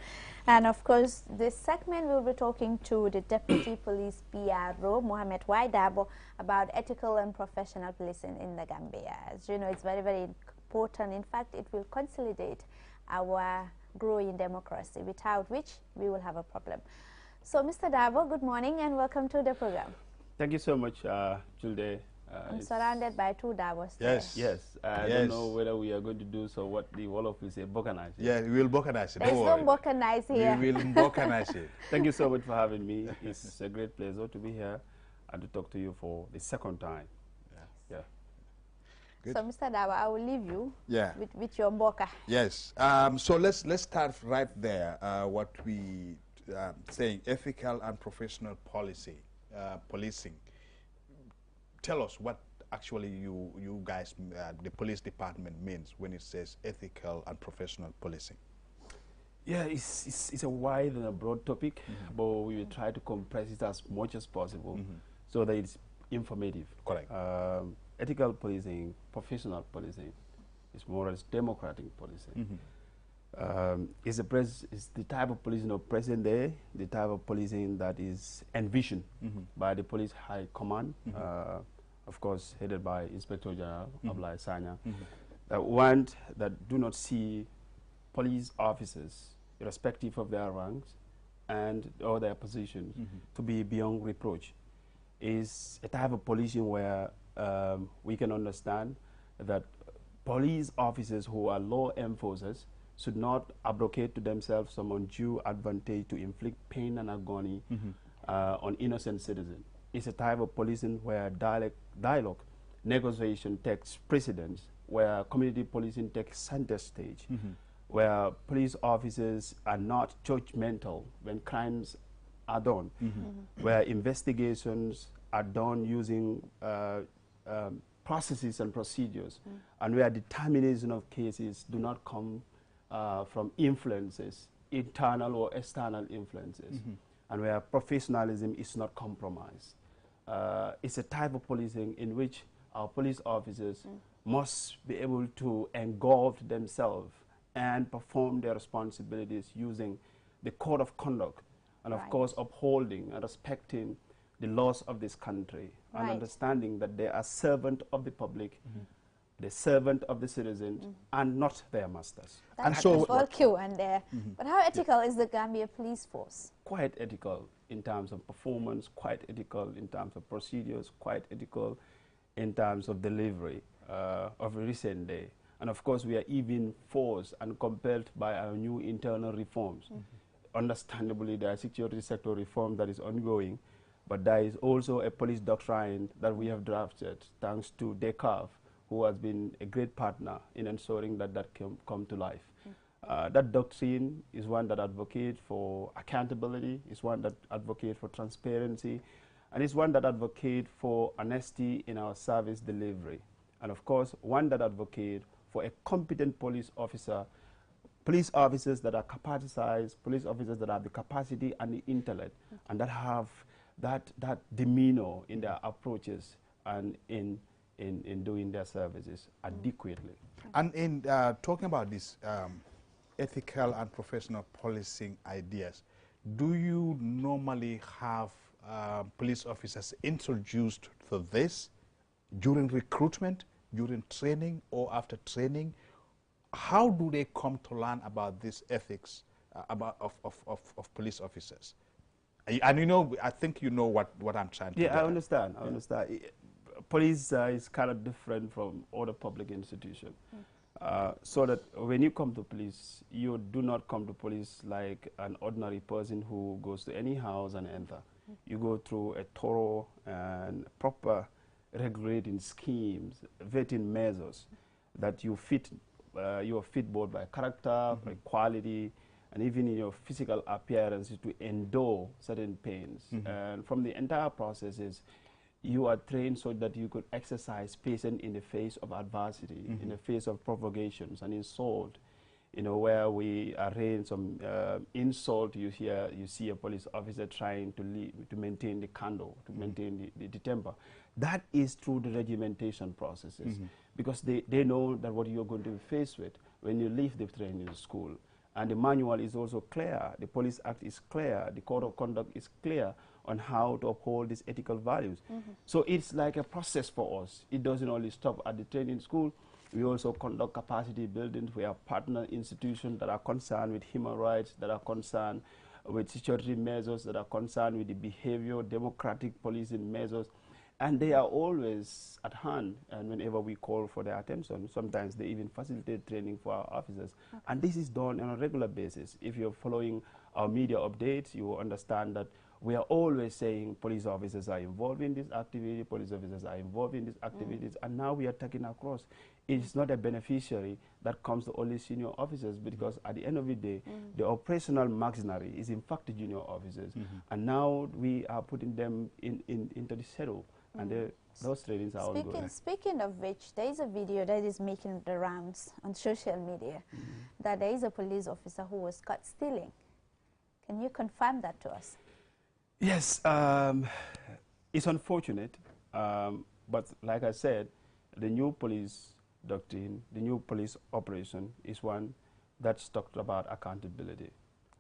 And of course, this segment we'll be talking to the Deputy Police PRO, Mohammed Darboe, about ethical and professional policing in the Gambia. As you know, it's very, very important. In fact, it will consolidate our growing democracy, without which we will have a problem. So, Mr. Darboe, good morning and welcome to the program. Thank you so much, Julde. I'm surrounded by two Darboes. Yes. Yes. I don't know whether we are going to do so what the Wolof will say, bocanize. Yeah, we will bocanize it. There's no bocanize here. We will bocanize it. Thank you so much for having me. It's a great pleasure to be here and to talk to you for the second time. Yeah. Good. So, Mr. Darboe, I will leave you with your boca. Yes. So let's start right there. What we saying, ethical and professional policy, policing. Tell us what actually you guys, the police department, means when it says ethical and professional policing. Yeah, it's a wide and a broad topic, but we will try to compress it as much as possible so that it's informative. Correct. Ethical policing, professional policing, is more as democratic policing. It's the type of policing of present day, the type of policing that is envisioned by the police high command, of course headed by Inspector General Ablai Sanya, that do not see police officers, irrespective of their ranks and or their positions, to be beyond reproach. Is a type of policing where we can understand that police officers who are law enforcers should not abrogate to themselves some undue advantage to inflict pain and agony on innocent citizens. It's a type of policing where dialogue, negotiation takes precedence, where community policing takes center stage, where police officers are not judgmental when crimes are done, where investigations are done using processes and procedures, and where determination of cases do not come from influences, internal or external influences, and where professionalism is not compromised. It's a type of policing in which our police officers must be able to engulf themselves and perform their responsibilities using the code of conduct, and of course upholding and respecting the laws of this country, and understanding that they are servant of the public, the servant of the citizens, and not their masters. That's all cute and there. But how ethical is the Gambia police force? Quite ethical in terms of performance, quite ethical in terms of procedures, quite ethical in terms of delivery of a recent day. And of course, we are even forced and compelled by our new internal reforms. Understandably, there are security sector reform that is ongoing, but there is also a police doctrine that we have drafted, thanks to DECAF, who has been a great partner in ensuring that can come to life. That doctrine is one that advocates for accountability, is one that advocates for transparency, and is one that advocates for honesty in our service delivery. And of course, one that advocates for a competent police officer, police officers that are capacitized, police officers that have the capacity and the intellect, and that have that demeanor in their approaches and in doing their services adequately. And in talking about this ethical and professional policing ideas, do you normally have police officers introduced to this during recruitment, during training, or after training? How do they come to learn about this ethics of police officers? And you know, I think you know what I'm trying to do. Yeah, I understand. I understand. Police is kind of different from other public institutions. So that when you come to police, you do not come to police like an ordinary person who goes to any house and enter. You go through a thorough and proper regulating schemes, vetting measures that you are fit both by character, by quality, and even in your physical appearance to endure certain pains. And from the entire processes, you are trained so that you could exercise patience in the face of adversity, in the face of provocations and insult. You know, where we arrange some insult, you see a police officer trying to maintain the candor, to maintain the temper. That is through the regimentation processes. because they know that what you're going to be faced with when you leave the training school. And the manual is also clear, the Police Act is clear, the Code of Conduct is clear on how to uphold these ethical values. So it's like a process for us. It doesn't only stop at the training school. We also conduct capacity building. We have partner institutions that are concerned with human rights, that are concerned with security measures, that are concerned with the behavior, democratic policing measures. And they are always at hand, and whenever we call for their attention, sometimes they even facilitate training for our officers. And this is done on a regular basis. If you're following our media updates, you will understand that we are always saying police officers are involved in this activity, police officers are involved in these activities, and now we are taking across. It's not a beneficiary that comes to only senior officers, because at the end of the day, the operational mercenary is in fact the junior officers. And now we are putting them into the saddle. And those trainings are ongoing. Speaking of which, there is a video that is making the rounds on social media that there is a police officer who was caught stealing. Can you confirm that to us? Yes, it's unfortunate, but like I said, the new police doctrine, the new police operation is one that's talked about accountability.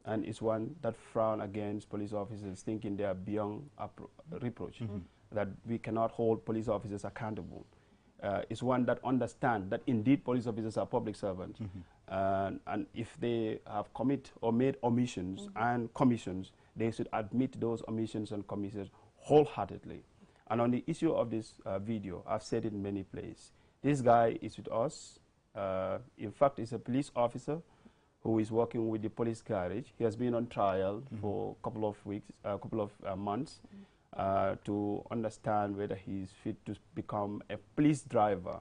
And it's one that frown against police officers thinking they are beyond reproach. That we cannot hold police officers accountable. It's one that understands that indeed police officers are public servants, and if they have commit or made omissions and commissions, they should admit those omissions and commissions wholeheartedly. And on the issue of this video, I've said it in many places. This guy is with us. In fact, he's a police officer who is working with the police garage. He has been on trial for a couple of weeks, a couple of months. To understand whether he is fit to become a police driver.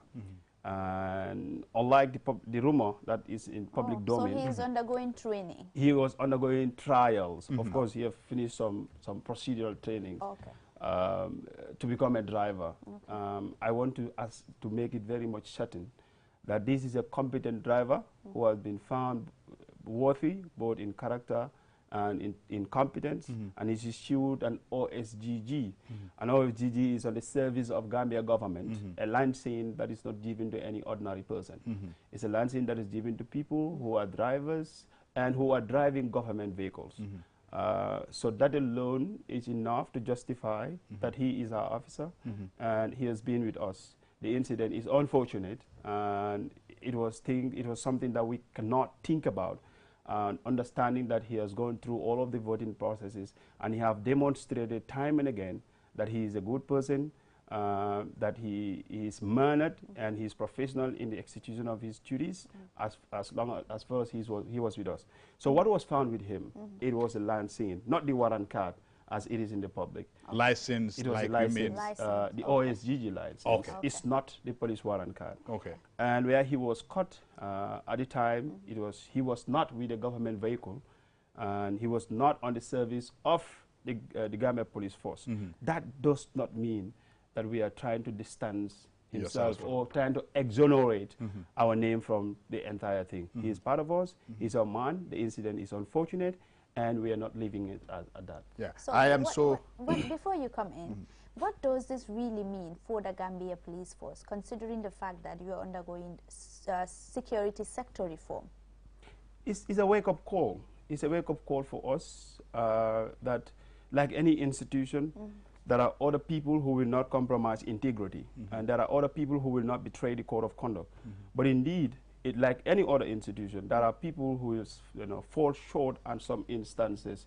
And unlike the rumor that is in public domain. So he is undergoing training? He was undergoing trials. Of course, he has finished some procedural training to become a driver. I want to make it very much certain that this is a competent driver who has been found worthy, both in character and in competence, and is issued an OSGG. An OSGG is on the service of Gambia government, a license that is not given to any ordinary person. It's a license that is given to people who are drivers and who are driving government vehicles. So that alone is enough to justify that he is our officer, and he has been with us. The incident is unfortunate, and it was something that we cannot think about. Understanding that he has gone through all of the voting processes, and he have demonstrated time and again that he is a good person, that he is mannered and he is professional in the execution of his duties as far as he was with us. So what was found with him, it was a license, not the warrant card as it is in the public. License, it was like a license, you mean? the OSGG license. It's not the police warrant card. And where he was caught at the time, he was not with a government vehicle, and he was not on the service of the Gambia Police Force. That does not mean that we are trying to distance himself or trying to exonerate our name from the entire thing. He is part of us. He's our man. The incident is unfortunate, and we are not leaving it at that. Yeah, So before you come in, what does this really mean for the Gambia Police Force, considering the fact that you are undergoing security sector reform? It's a wake-up call. It's a wake-up call for us that, like any institution, there are other people who will not compromise integrity, and there are other people who will not betray the code of conduct. But indeed, like any other institution, there are people who will fall short on some instances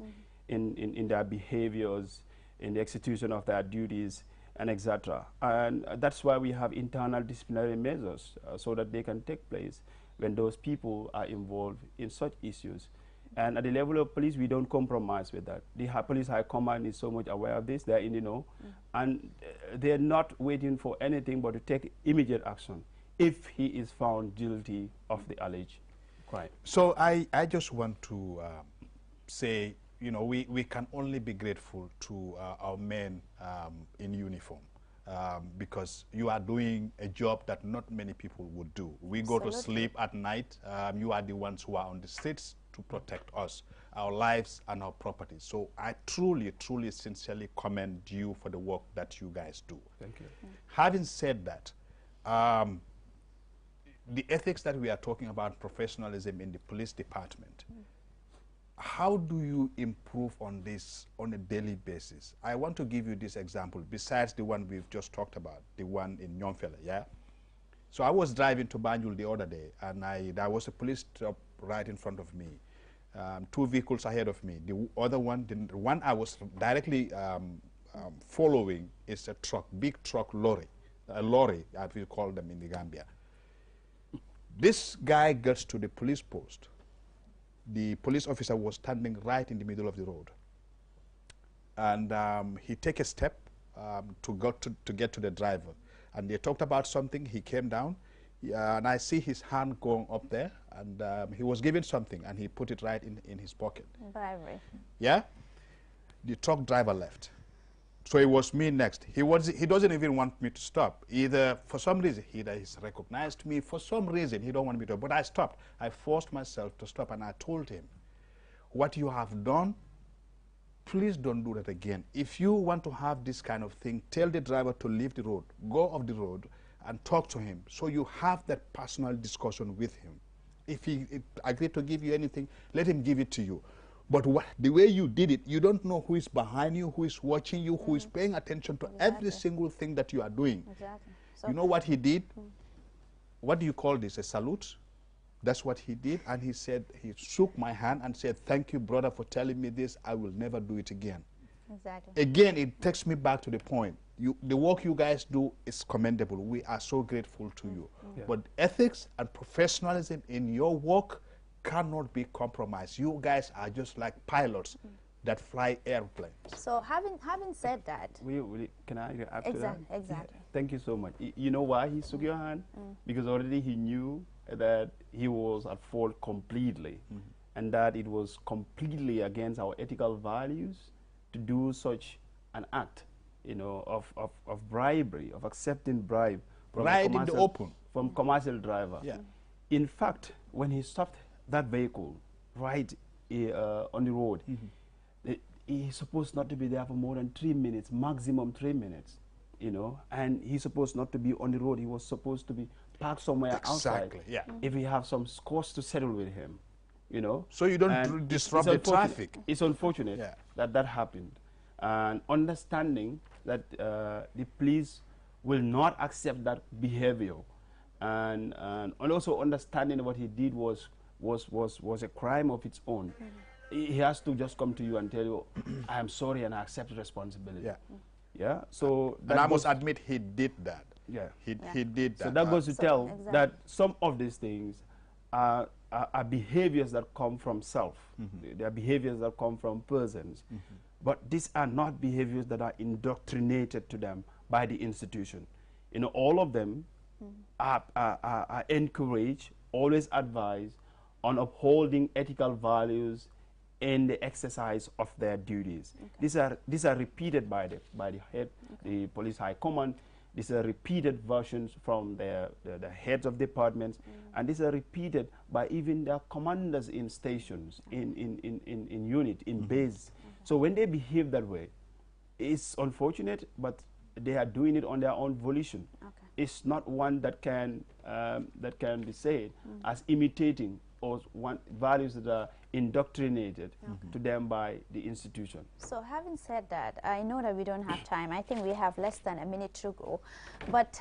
in their behaviors, in the execution of their duties, and etc. And that's why we have internal disciplinary measures so that they can take place when those people are involved in such issues. And at the level of police, we don't compromise with that. The police high command is so much aware of this, they're in the know, and they're not waiting for anything but to take immediate action if he is found guilty of the alleged crime. So I just want to say, we can only be grateful to our men in uniform because you are doing a job that not many people would do. We go to sleep at night. You are the ones who are on the streets to protect us, our lives and our properties. So I truly, truly, sincerely commend you for the work that you guys do. Thank you. Having said that, the ethics that we are talking about, professionalism in the police department, how do you improve on this on a daily basis? I want to give you this example, besides the one we've just talked about, the one in Nyonfele, yeah? So I was driving to Banjul the other day, and there was a police stop right in front of me. 2 vehicles ahead of me. The other one, the one I was directly following is a truck, big truck lorry, a lorry, as we call them in the Gambia. This guy gets to the police post. The police officer was standing right in the middle of the road. And he took a step to get to the driver. And they talked about something. He came down, and I see his hand going up there, and he was given something, and he put it right in his pocket. Bribery. Yeah? The truck driver left. So it was me next. He doesn't even want me to stop. Either for some reason he's recognized me, for some reason he don't want me to, but I stopped. I forced myself to stop, and I told him, what you have done, please don't do that again. If you want to have this kind of thing, tell the driver to leave the road, go off the road and talk to him, so you have that personal discussion with him. If he agreed to give you anything, let him give it to you. But the way you did it, you don't know who is behind you, who is watching you, who is paying attention to every single thing that you are doing. Exactly. So you know what he did? What do you call this, a salute? That's what he did, and he said, he shook my hand and said, thank you, brother, for telling me this. I will never do it again. Exactly. Again, it takes me back to the point. The work you guys do is commendable. We are so grateful to you. Yeah. But ethics and professionalism in your work cannot be compromised. You guys are just like pilots that fly airplanes. So having said that, can I add to that? Exactly. Thank you so much. You know why he shook your hand? Because already he knew that he was at fault completely, and that it was completely against our ethical values to do such an act, you know, of bribery, of accepting bribe from right in the open from commercial driver. Yeah. In fact, when he stopped that vehicle right on the road, he's supposed not to be there for more than 3 minutes, maximum 3 minutes, you know, and he's supposed not to be on the road. He was supposed to be parked somewhere outside. Yeah. If we have some scores to settle with him, you know. So you don't disrupt the traffic. It's unfortunate that happened. And understanding that the police will not accept that behavior, and also understanding what he did was a crime of its own. He has to just come to you and tell you, I am sorry and I accept responsibility. Yeah. Yeah. So and I must admit he did that. Yeah. He did that. So that goes to tell that some of these things are behaviors that come from self. They are behaviors that come from persons. But these are not behaviors that are indoctrinated to them by the institution. You know, all of them are encouraged, always advised on upholding ethical values in the exercise of their duties. These are repeated by the head, the police high command. These are repeated versions from the heads of departments, and these are repeated by even their commanders in stations, in unit, in base. So when they behave that way, it's unfortunate, but they are doing it on their own volition. It's not one that can be said as imitating or values that are indoctrinated to them by the institution. So having said that, I know that we don't have time. I think we have less than a minute to go. But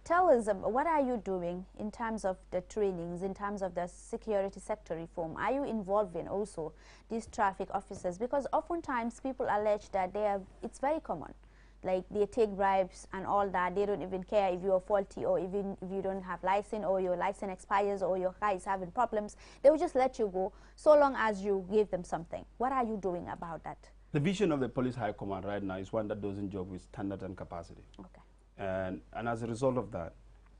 tell us, what are you doing in terms of the trainings, in terms of the security sector reform? Are you involving also these traffic officers? Because oftentimes people allege that it's very common. Like they take bribes and all that. They don't even care if you're faulty or even if you don't have license or your license expires or your car is having problems. They will just let you go so long as you give them something. What are you doing about that? The vision of the police high command right now is one that doesn't job with standard and capacity. And as a result of that,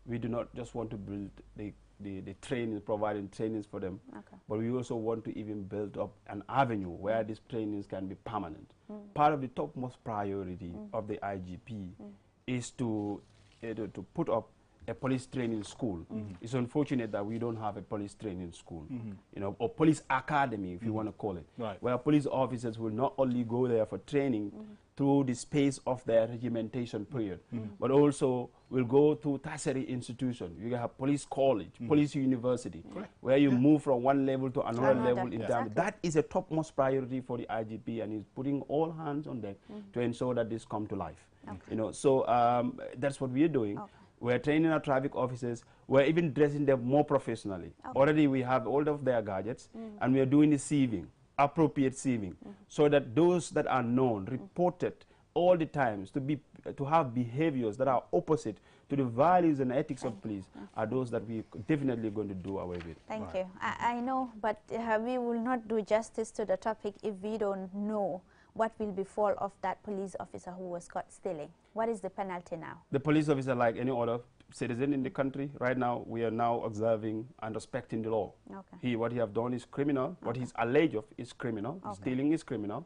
we do not just want to build the training, providing trainings for them, but we also want to even build up an avenue where these trainings can be permanent. Part of the topmost priority of the IGP is to put up a police training school. It's unfortunate that we don't have a police training school, you know, or police academy, if you want to call it, where police officers will not only go there for training through the space of their regimentation period, but also will go to tertiary institution. You have police college, police university, where you move from one level to another level in Gambia. That is a topmost priority for the IGP, and he's putting all hands on deck to ensure that this come to life. You know, so that's what we are doing. We're training our traffic officers. We're even dressing them more professionally. Already we have all of their gadgets, and we are doing the sieving, appropriate sieving, so that those that are known, reported all the times to have behaviors that are opposite to the values and ethics of police are those that we definitely going to do away with. Thank you. I know, but we will not do justice to the topic if we don't know what will befall of that police officer who was caught stealing. What is the penalty now? The police officer, like any other citizen in the country, right now we are now observing and respecting the law. What he have done is criminal. What he's alleged of is criminal. Stealing is criminal.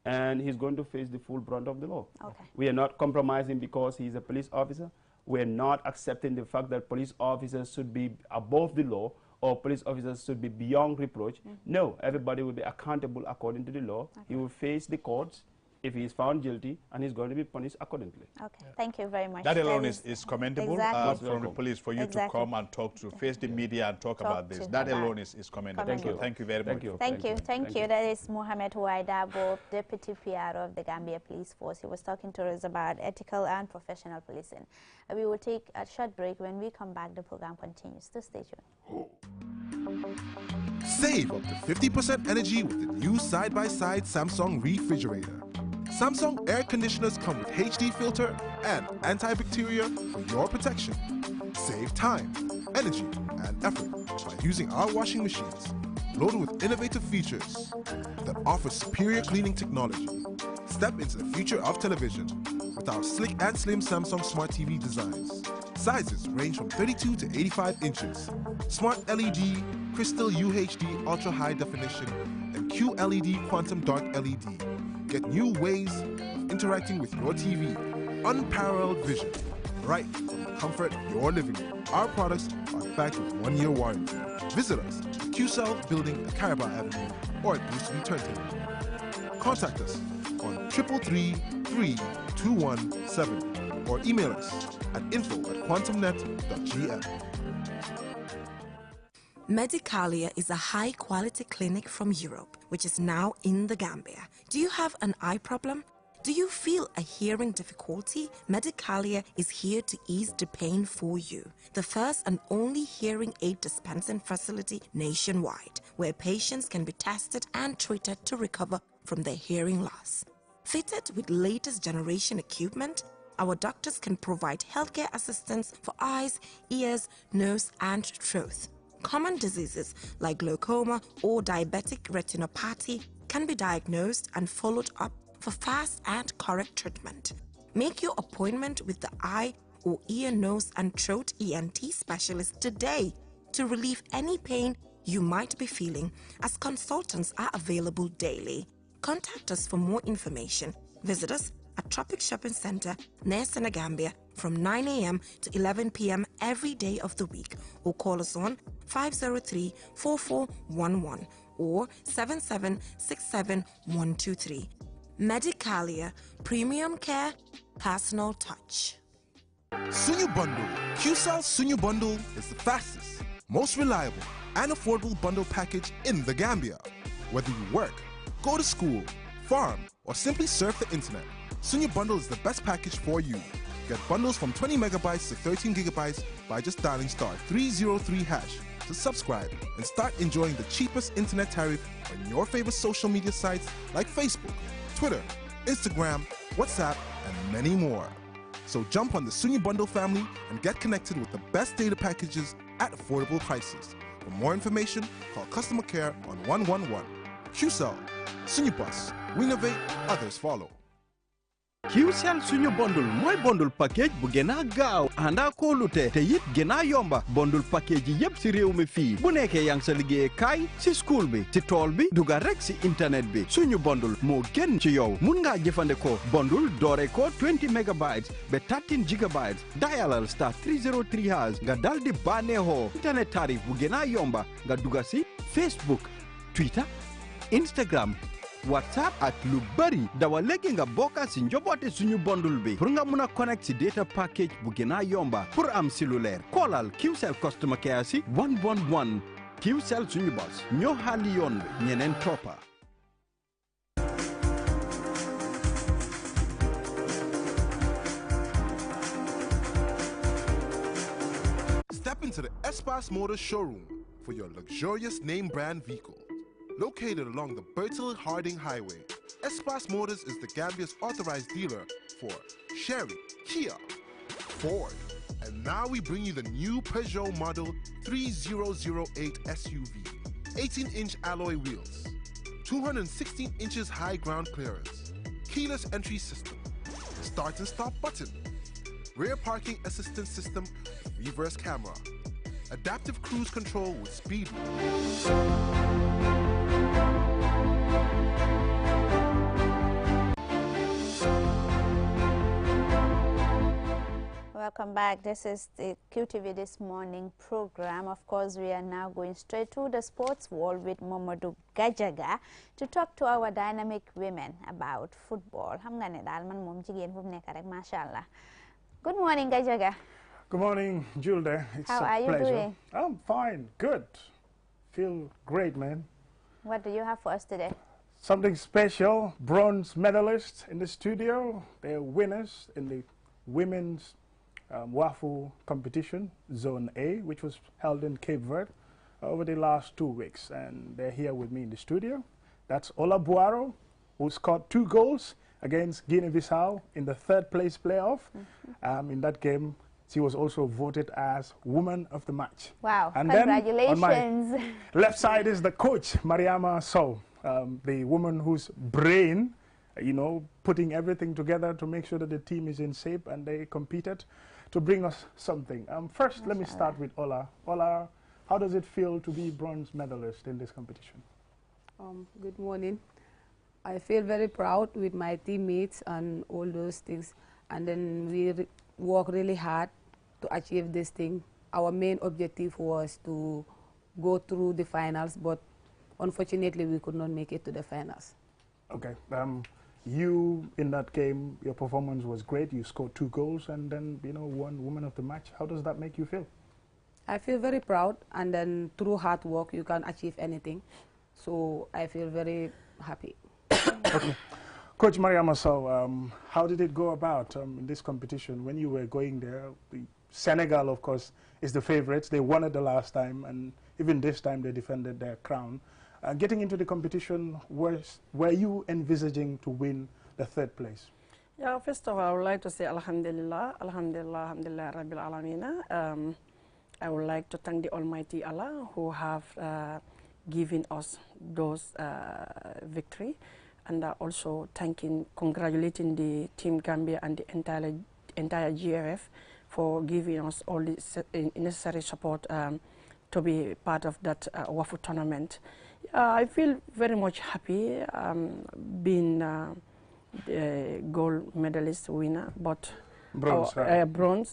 And he's going to face the full brunt of the law. We are not compromising because he's a police officer. We are not accepting the fact that police officers should be above the law or police officers should be beyond reproach. No, everybody will be accountable according to the law. He will face the courts if he is found guilty, and he's going to be punished accordingly. Thank you very much. That alone is commendable from the police for you to come and talk to, face the media and talk about this. That alone is commendable. Thank you very much. Thank you. That is Mohammed Darboe, Deputy PR of the Gambia Police Force. He was talking to us about ethical and professional policing. We will take a short break. When we come back, the program continues. So stay tuned. Save up to 50% energy with the new side-by-side Samsung refrigerator. Samsung air conditioners come with HD filter and antibacterial for your protection. Save time, energy, and effort by using our washing machines, loaded with innovative features that offer superior cleaning technology. Step into the future of television with our slick and slim Samsung Smart TV designs. Sizes range from 32 to 85 inches. Smart LED, Crystal UHD Ultra High Definition, and QLED Quantum Dark LED. Get new ways of interacting with your TV. Unparalleled vision, right from the comfort of your living room. Our products are backed with 1-year warranty. Visit us at QCell Building at Caraba Avenue or at Boosterview Turntable. Contact us on 333-3217 or email us at info@quantumnet.gm. Medicalia is a high-quality clinic from Europe, which is now in the Gambia. Do you have an eye problem? Do you feel a hearing difficulty? Medicalia is here to ease the pain for you. The first and only hearing aid dispensing facility nationwide, where patients can be tested and treated to recover from their hearing loss. Fitted with latest generation equipment, our doctors can provide healthcare assistance for eyes, ears, nose, and throat. Common diseases like glaucoma or diabetic retinopathy can be diagnosed and followed up for fast and correct treatment. Make your appointment with the eye or ear, nose, and throat ENT specialist today to relieve any pain you might be feeling, as consultants are available daily. Contact us for more information. Visit us at Tropic Shopping Center near Senegambia from 9 a.m. to 11 p.m. every day of the week, or call us on 503-4411 or 7767123. Medicalia, premium care, personal touch. Sunyu Bundle. QCell Sunyu Bundle is the fastest, most reliable, and affordable bundle package in the Gambia. Whether you work, go to school, farm, or simply surf the internet, Sunyu Bundle is the best package for you. Get bundles from 20 megabytes to 13 gigabytes by just dialing *303# to subscribe and start enjoying the cheapest internet tariff on your favorite social media sites like Facebook, Twitter, Instagram, WhatsApp, and many more. So jump on the Sunyu Bundle family and get connected with the best data packages at affordable prices. For more information, call customer care on 111. QCell, Sunyu Bus. We innovate, others follow. QCell suñu bundle mooy bundle package bu gën a gaaw ànda ko lute te it gën a yomba bundle package yi yëpp si réew mi fii bu nekkee yaa ngi sa liggéey kaay si school bi si tool bi duga rek si internet bi suñu bundle moo gën ci yow mun ngaa jëfandikoo bundle doore ko 20 megabytes ba 13 gigabytes dialal star 303 hash nga dal di bànneexoo internet tarif bu gën a yomba nga duga si Facebook Twitter Instagram WhatsApp ak lu bari dawa léegi nga bokka si njoboote suñu bundle bi pour nga mun a connect si data package bu gën a yomba pour am si lu leer koolal QCell customer care si 111 QCell suñu bos ñoo xaali yoon bi ñeneen toppa. Step into the Espas Motors showroom for your luxurious name brand vehicle. Located along the Bertil Harding Highway, Espas Motors is the Gambia's authorized dealer for Chery, Kia, Ford, and now we bring you the new Peugeot model 3008 SUV. 18-inch alloy wheels, 216 inches high ground clearance, keyless entry system, start and stop button, rear parking assistance system, reverse camera, adaptive cruise control with speed. Welcome back. This is the QTV This Morning program. Of course, we are now going straight to the sports world with Momodou Gajaga to talk to our dynamic women about football. Good morning, Gajaga. Good morning, Julde. It's How a are you pleasure. doing? I'm fine, good. Feel great, man. What do you have for us today? Something special. Bronze medalists in the studio. They're winners in the women's waffle competition, Zone A, which was held in Cape Verde over the last 2 weeks. And they're here with me in the studio. That's Ola Buaro, who scored 2 goals against Guinea-Bissau in the 3rd place playoff. In that game, she was also voted as Woman of the Match. Wow, and congratulations. Then on my left side is the coach, Mariama Sowe, the woman whose brain, you know, putting everything together to make sure that the team is in shape, and they competed to bring us something. First, let me start with Ola. Ola, how does it feel to be bronze medalist in this competition? Good morning. I feel very proud with my teammates and all those things. And then we work really hard to achieve this thing. Our main objective was to go through the finals, but unfortunately we could not make it to the finals. Okay. You, in that game, your performance was great. You scored 2 goals and then, you know, won Woman of the Match. How does that make you feel? I feel very proud, and then through hard work you can achieve anything. So I feel very happy. Okay. Coach Mariama, so how did it go about in this competition when you were going there? Senegal, of course, is the favorites. They won it the last time, and even this time they defended their crown. Getting into the competition, were you envisaging to win the 3rd place? Yeah, first of all, I would like to say Alhamdulillah, Alhamdulillah, Alhamdulillah, Rabbil Alamina. I would like to thank the Almighty Allah who have given us those victory, and also congratulating the Team Gambia and the entire GRF for giving us all the necessary support to be part of that waffle tournament. I feel very much happy being the gold medalist winner, but bronze,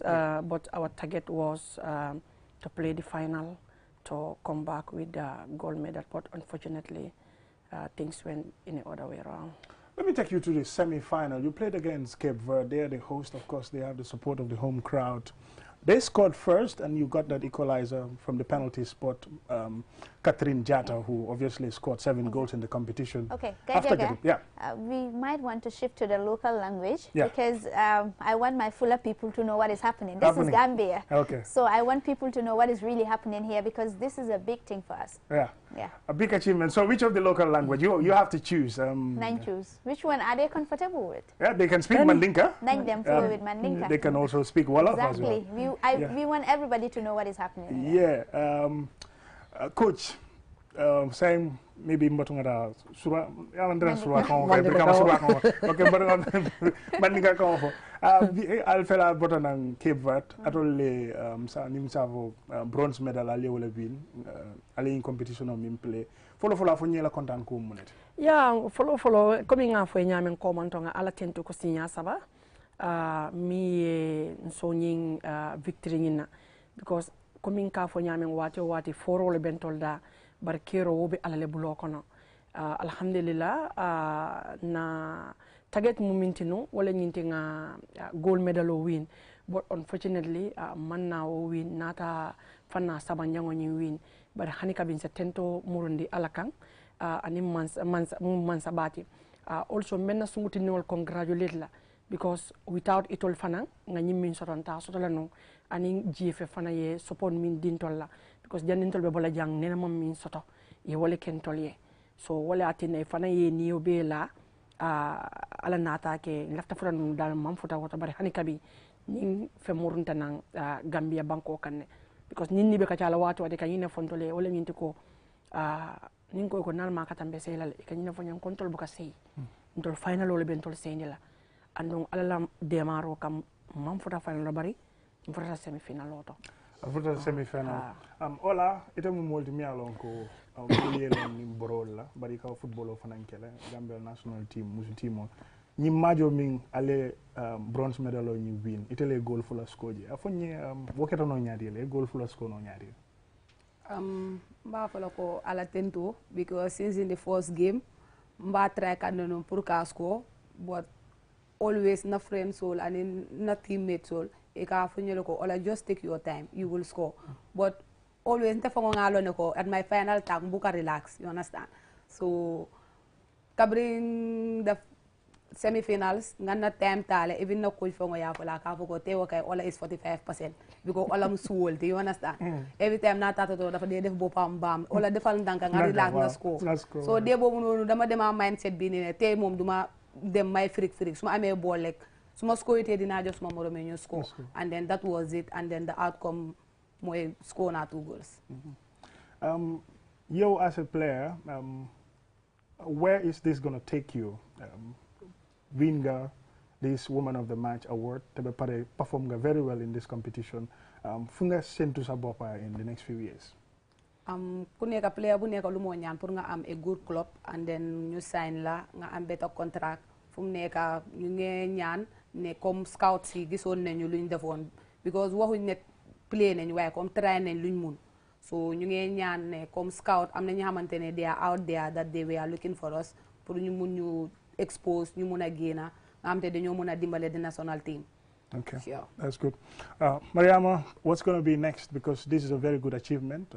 but our target was to play the final to come back with the gold medal, but unfortunately things went in the other way around. Let me take you to the semi-final. You played against Cape Verde. They're the host. Of course, they have the support of the home crowd. They scored first, and you got that equalizer from the penalty spot. Catherine Jatta, who obviously scored 7 goals in the competition. Okay, we might want to shift to the local language because I want my Fula people to know what is happening. This is Gambia. Okay. So I want people to know what is really happening here because this is a big thing for us. Yeah. Yeah. A big achievement. So which of the local language? You have to choose. 9 choose. Which one are they comfortable with? Yeah, they can speak Mandinka. 9 them fluent with Mandinka. They can also speak Wolof as well. Exactly. We want everybody to know what is happening here. Yeah. Coach, saying maybe mbatungara sura yalandra sura kon be kama sura kon okay bandinga kon fo al fela botanan Cape Verde atole sa nim savo bronze medal ali wala bin ali in competition o min play folo fo nyela kontan ko munete ya folo comme nga fo nyamen ko mantonga ala tento ko signa saba mi so nyin victory nyina because comme ka fo nyamen wati foro le bentolda bar kero wobe alale bulo kono alhamdulillah na target mumintino wala nyinte nga gold medal o win but unfortunately man na o win nata fanna sabanjango nyi win bar hanika bin sa tento murundi alakang ani man sabati also menna sunguti nol congratulate la because without it all fana nga nyimmin sotonta sotolano ani jefe fana ye support min dintolla because jandintol be bola jang nena mom min soto ye wala ken tolye so wala atine fana ye niyo be la ala nata ke lafta furan dal mam futa wota bari hani kabi ning fe murunta nan Gambia banko kanne because ninni be kacala watu wade kanyine fontole wala nyinti ko ning ko nan ma katambe selal kanyine fonyan kontrol buka sey ndol final wala bentol seyndila andon ala demaro kam mam futa final bari futa semi final loto futa semi final ola ite mu molti mi alon ko yelon ni borola bari ka football o fanankele Gambia national team musu team ni majo min ale bronze medal o ni win itele goal fula scoreji afonye woketo no nyaadi le goal fula score no nyaadi mba fala ko ala tento because since in the first game mba try kanono pour ka score but always na friend soul and na teammate soul e ka fonyelo ko ola just take your time you will score but always nte fongo ngalo ne ko at my final tag mbuka relax you understand so kabring the semi-finals ngana time tale even no coach fongo ya fola ka foko te okay ola is 45% because ola msuol you understand every time na tata to dafa def bopam bam ola defal ndanka nga relax na score so de bobu nonu dama dema mindset bi ne te mom duma dem may frik suma amé bol lek suma score te dina jox suma moro me ñu score and then that was it and then the outcome moy score na 2 goals you as a player where is this going to take you Winga this woman of the match award to be perform very well in this competition funga sentu sa bopa in the next few years ku nekk player bu nekk lu mo ñaan pour nga am a good club and then ñu sign la nga am better contract fu mu nekk ñu ngi ñaan ne comme scout si gisoon nañu luñ defoon because waxuñ ne play nañ waaye comme try nañ luñ mun so ñu ngi ñaan ne comme scout am na ñu xamante ne they are out there that they were looking for us pour ñu mun ñu expose ñu mun a génna nga xam te dañoo mun a dimbale the national team. Okay, sure. That's good. Mariama, what's going to be next? Because this is a very good achievement.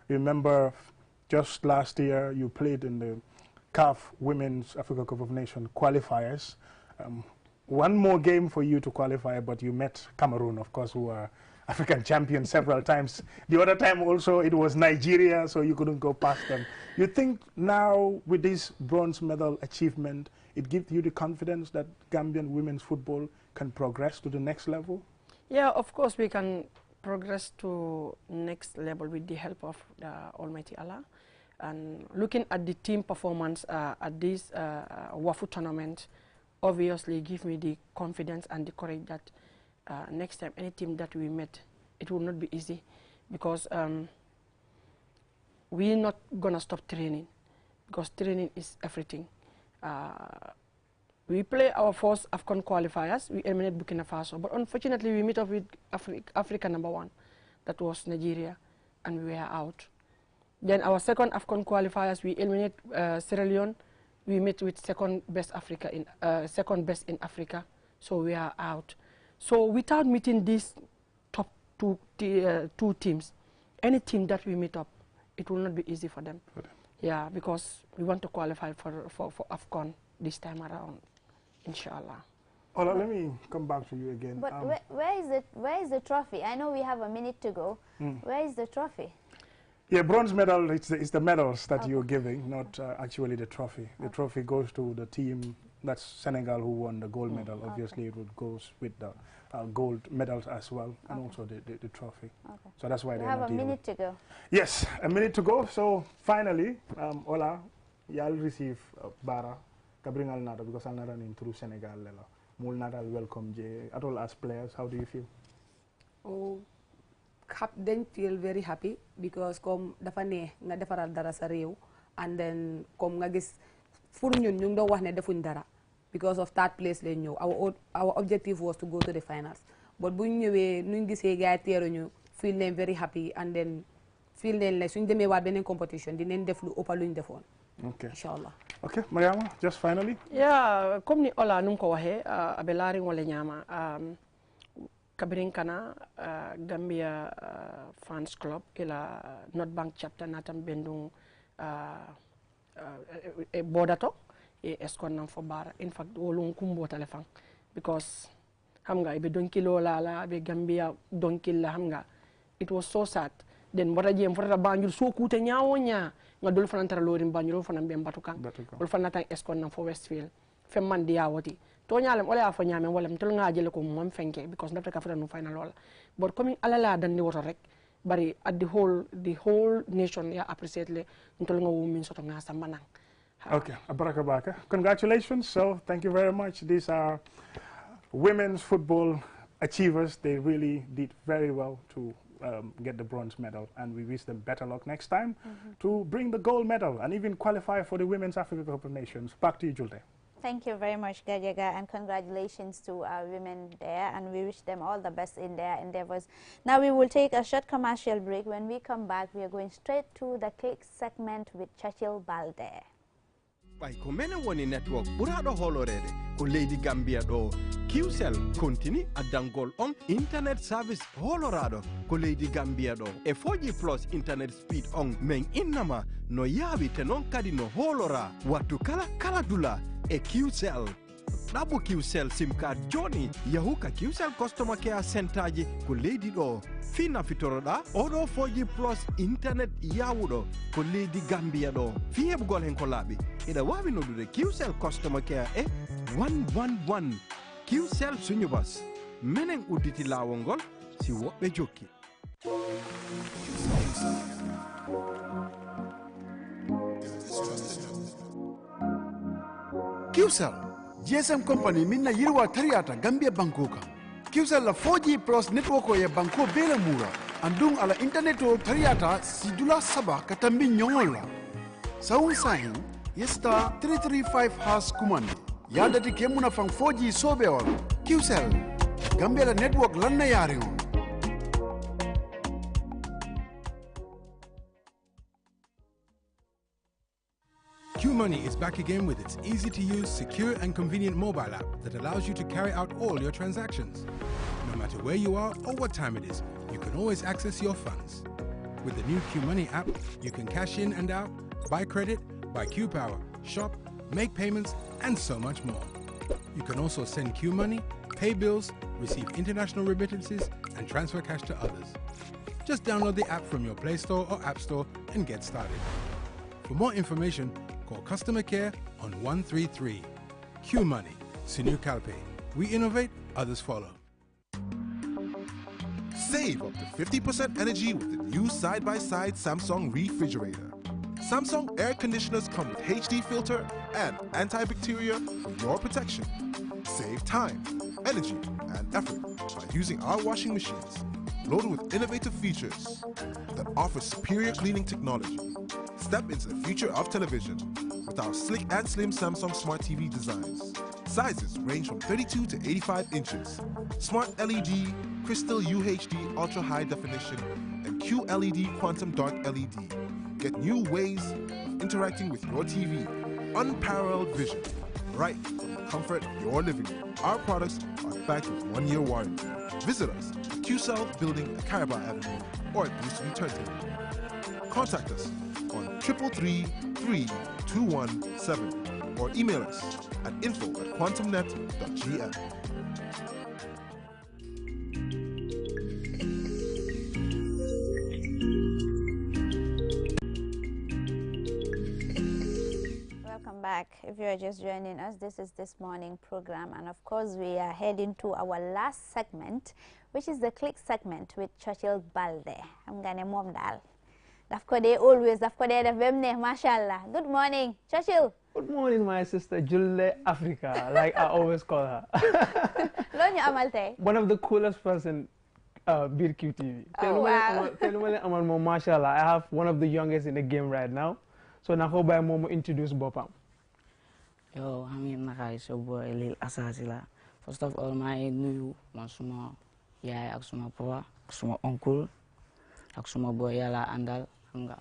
Remember, just last year you played in the CAF Women's Africa Cup of Nations qualifiers. One more game for you to qualify, but you met Cameroon, of course, who are African champions several times. The other time also it was Nigeria, so you couldn't go past them. You think now with this bronze medal achievement, it gives you the confidence that Gambian women's football can progress to the next level? Yeah, of course we can progress to next level with the help of Almighty Allah. And looking at the team performance at this WAFU tournament, obviously give me the confidence and the courage that next time any team that we met, it will not be easy because we're not gonna stop training because training is everything. We play our first AFCON qualifiers, we eliminate Burkina Faso, but unfortunately we meet up with Africa #1, that was Nigeria, and we were out. Then our second AFCON qualifiers, we eliminate Sierra Leone, we meet with second best in Africa, so we are out. So without meeting these top two teams, any team that we meet up, it will not be easy for them. Yeah, because we want to qualify for AFCON this time around, inshallah. Ola, let me come back to you again. But where is the trophy? I know we have a minute to go. Where is the trophy? Yeah, bronze medal, it's the medals that you're giving, not actually the trophy. The trophy goes to the team that's Senegal who won the gold medal. Obviously, it would go with the gold medals as well, and also the trophy. So that's why they have a minute to go. Yes, a minute to go. So finally, Ola, y'all receive Bara Kabringal Nada because I'll not run through Senegal. Mul Nadal welcome je. At all as players, how do you feel? Oh, then feel very happy because comme dafa ne nga defaral dara sa réew, and then comme nga gis pour ñun ñu ngi doon wax ne defuñ dara because of third place lañ ñëw. Our objective was to go to the finals, but bu ñu ñëwee nu ñu gisee gars yi teeru ñu feel nañ very happy, and then feel nañ like suñ demee waat beneen competition dinañ def lu ëpp luñ defoon. Okay. Inshallah. Okay, Mariama, just finally. Yeah, comme ni Ola num ko waxe abe laari wala ñama kabirin kana Gambia fans club ila North Bank chapter natam bendung e bodato e eskon nam fo bara in fact wolum kumbo telefon because xam nga be don kilo la be Gambia don killa xam nga it was so sad den mbota jem fota Banjul so kuute nyaawo nya nga dol fana tara lorin Banjul fana be mbatukan dol fana tan eskon nam fo Westfield fem man diawoti to nyaalem ole afa nyaame wala mtel nga jele ko mom fenke because ndafta ka fata no final wala but comme alala dan ni woto rek bari at the whole nation ya appreciate le ntol nga wumin soto nga sambanang. Okay, Abaraka Baka. Congratulations. So thank you very much. These are women's football achievers. They really did very well to get the bronze medal, and we wish them better luck next time to bring the gold medal and even qualify for the Women's Africa Cup of Nations. Back to you, Julde. Thank you very much, Gajaga, and congratulations to our women there, and we wish them all the best in their endeavors. Now we will take a short commercial break. When we come back, we are going straight to the cake segment with Churchill Balde. By Komene Woni Network, Burado Holorede, ko Lady Gambia do, QCell continue a dangol on internet service Holorado, ko Lady Gambia do, e 4G plus internet speed on men innama, no yabi tenon kadi no Holora, watu kala dula, e QCell. Double QCell SIM card Johnny, Yahuka QCell customer care center ji ko Lady do, fina fitoroda, odo 4G plus internet yawudo, ko Lady Gambia do, fiye bugol hen kolabi, ida wawi no dude QCell customer care 111, QCell sunyubas, menen uditi lawongol, si wopbe jokki. QCell GSM company minna yirwa tariata Gambia Bankoka. QCell la 4G plus network ya banko bela mura. Andung ala internet o tariata sidula saba katambi nyongola. Saun sahin yesta 335 # kumande. Yada ti kemuna fang 4G sobewal. QCell Gambia la network lanna yari on. QMoney is back again with its easy-to-use, secure and convenient mobile app that allows you to carry out all your transactions. No matter where you are or what time it is, you can always access your funds. With the new QMoney app, you can cash in and out, buy credit, buy QPower, shop, make payments, and so much more. You can also send QMoney, pay bills, receive international remittances, and transfer cash to others. Just download the app from your Play Store or App Store and get started. For more information, call customer care on 133. QMoney, Sinu Calpe. We innovate, others follow. Save up to 50% energy with the new side-by-side Samsung refrigerator. Samsung air conditioners come with HD filter and antibacterial for your protection. Save time, energy, and effort by using our washing machines, loaded with innovative features that offer superior cleaning technology. Step into the future of television with our slick and slim Samsung Smart TV designs. Sizes range from 32 to 85 inches. Smart LED, Crystal UHD Ultra High Definition, and QLED Quantum Dark LED. Get new ways of interacting with your TV. Unparalleled vision, right from the comfort of your living room. Our products are backed with 1-year warranty. Visit us at QCell Building at Caraba Avenue or at Boost Turntable. Contact us on 333-3217 or email us at info@quantumnet.gm. back. If you are just joining us, this is This Morning program, and of course we are heading to our last segment, which is the click segment with Churchill Balde. I'm gonna mom dal. Always daf ko def bem neex mashallah. Good morning, Churchill. Good morning, my sister Julle Africa, like I always call her. Loñu amal tay. One of the coolest person bir QTV. Oh, wow. Mashallah, I have one of the youngest in the game right now. So na ko bay momo introduce bopam. Yo, I'm naka so boy Lil Assasi la. First of all, my nuyu man suma yaay ak suma papa, ak suma uncle, ak suma boy yalla andal xam nga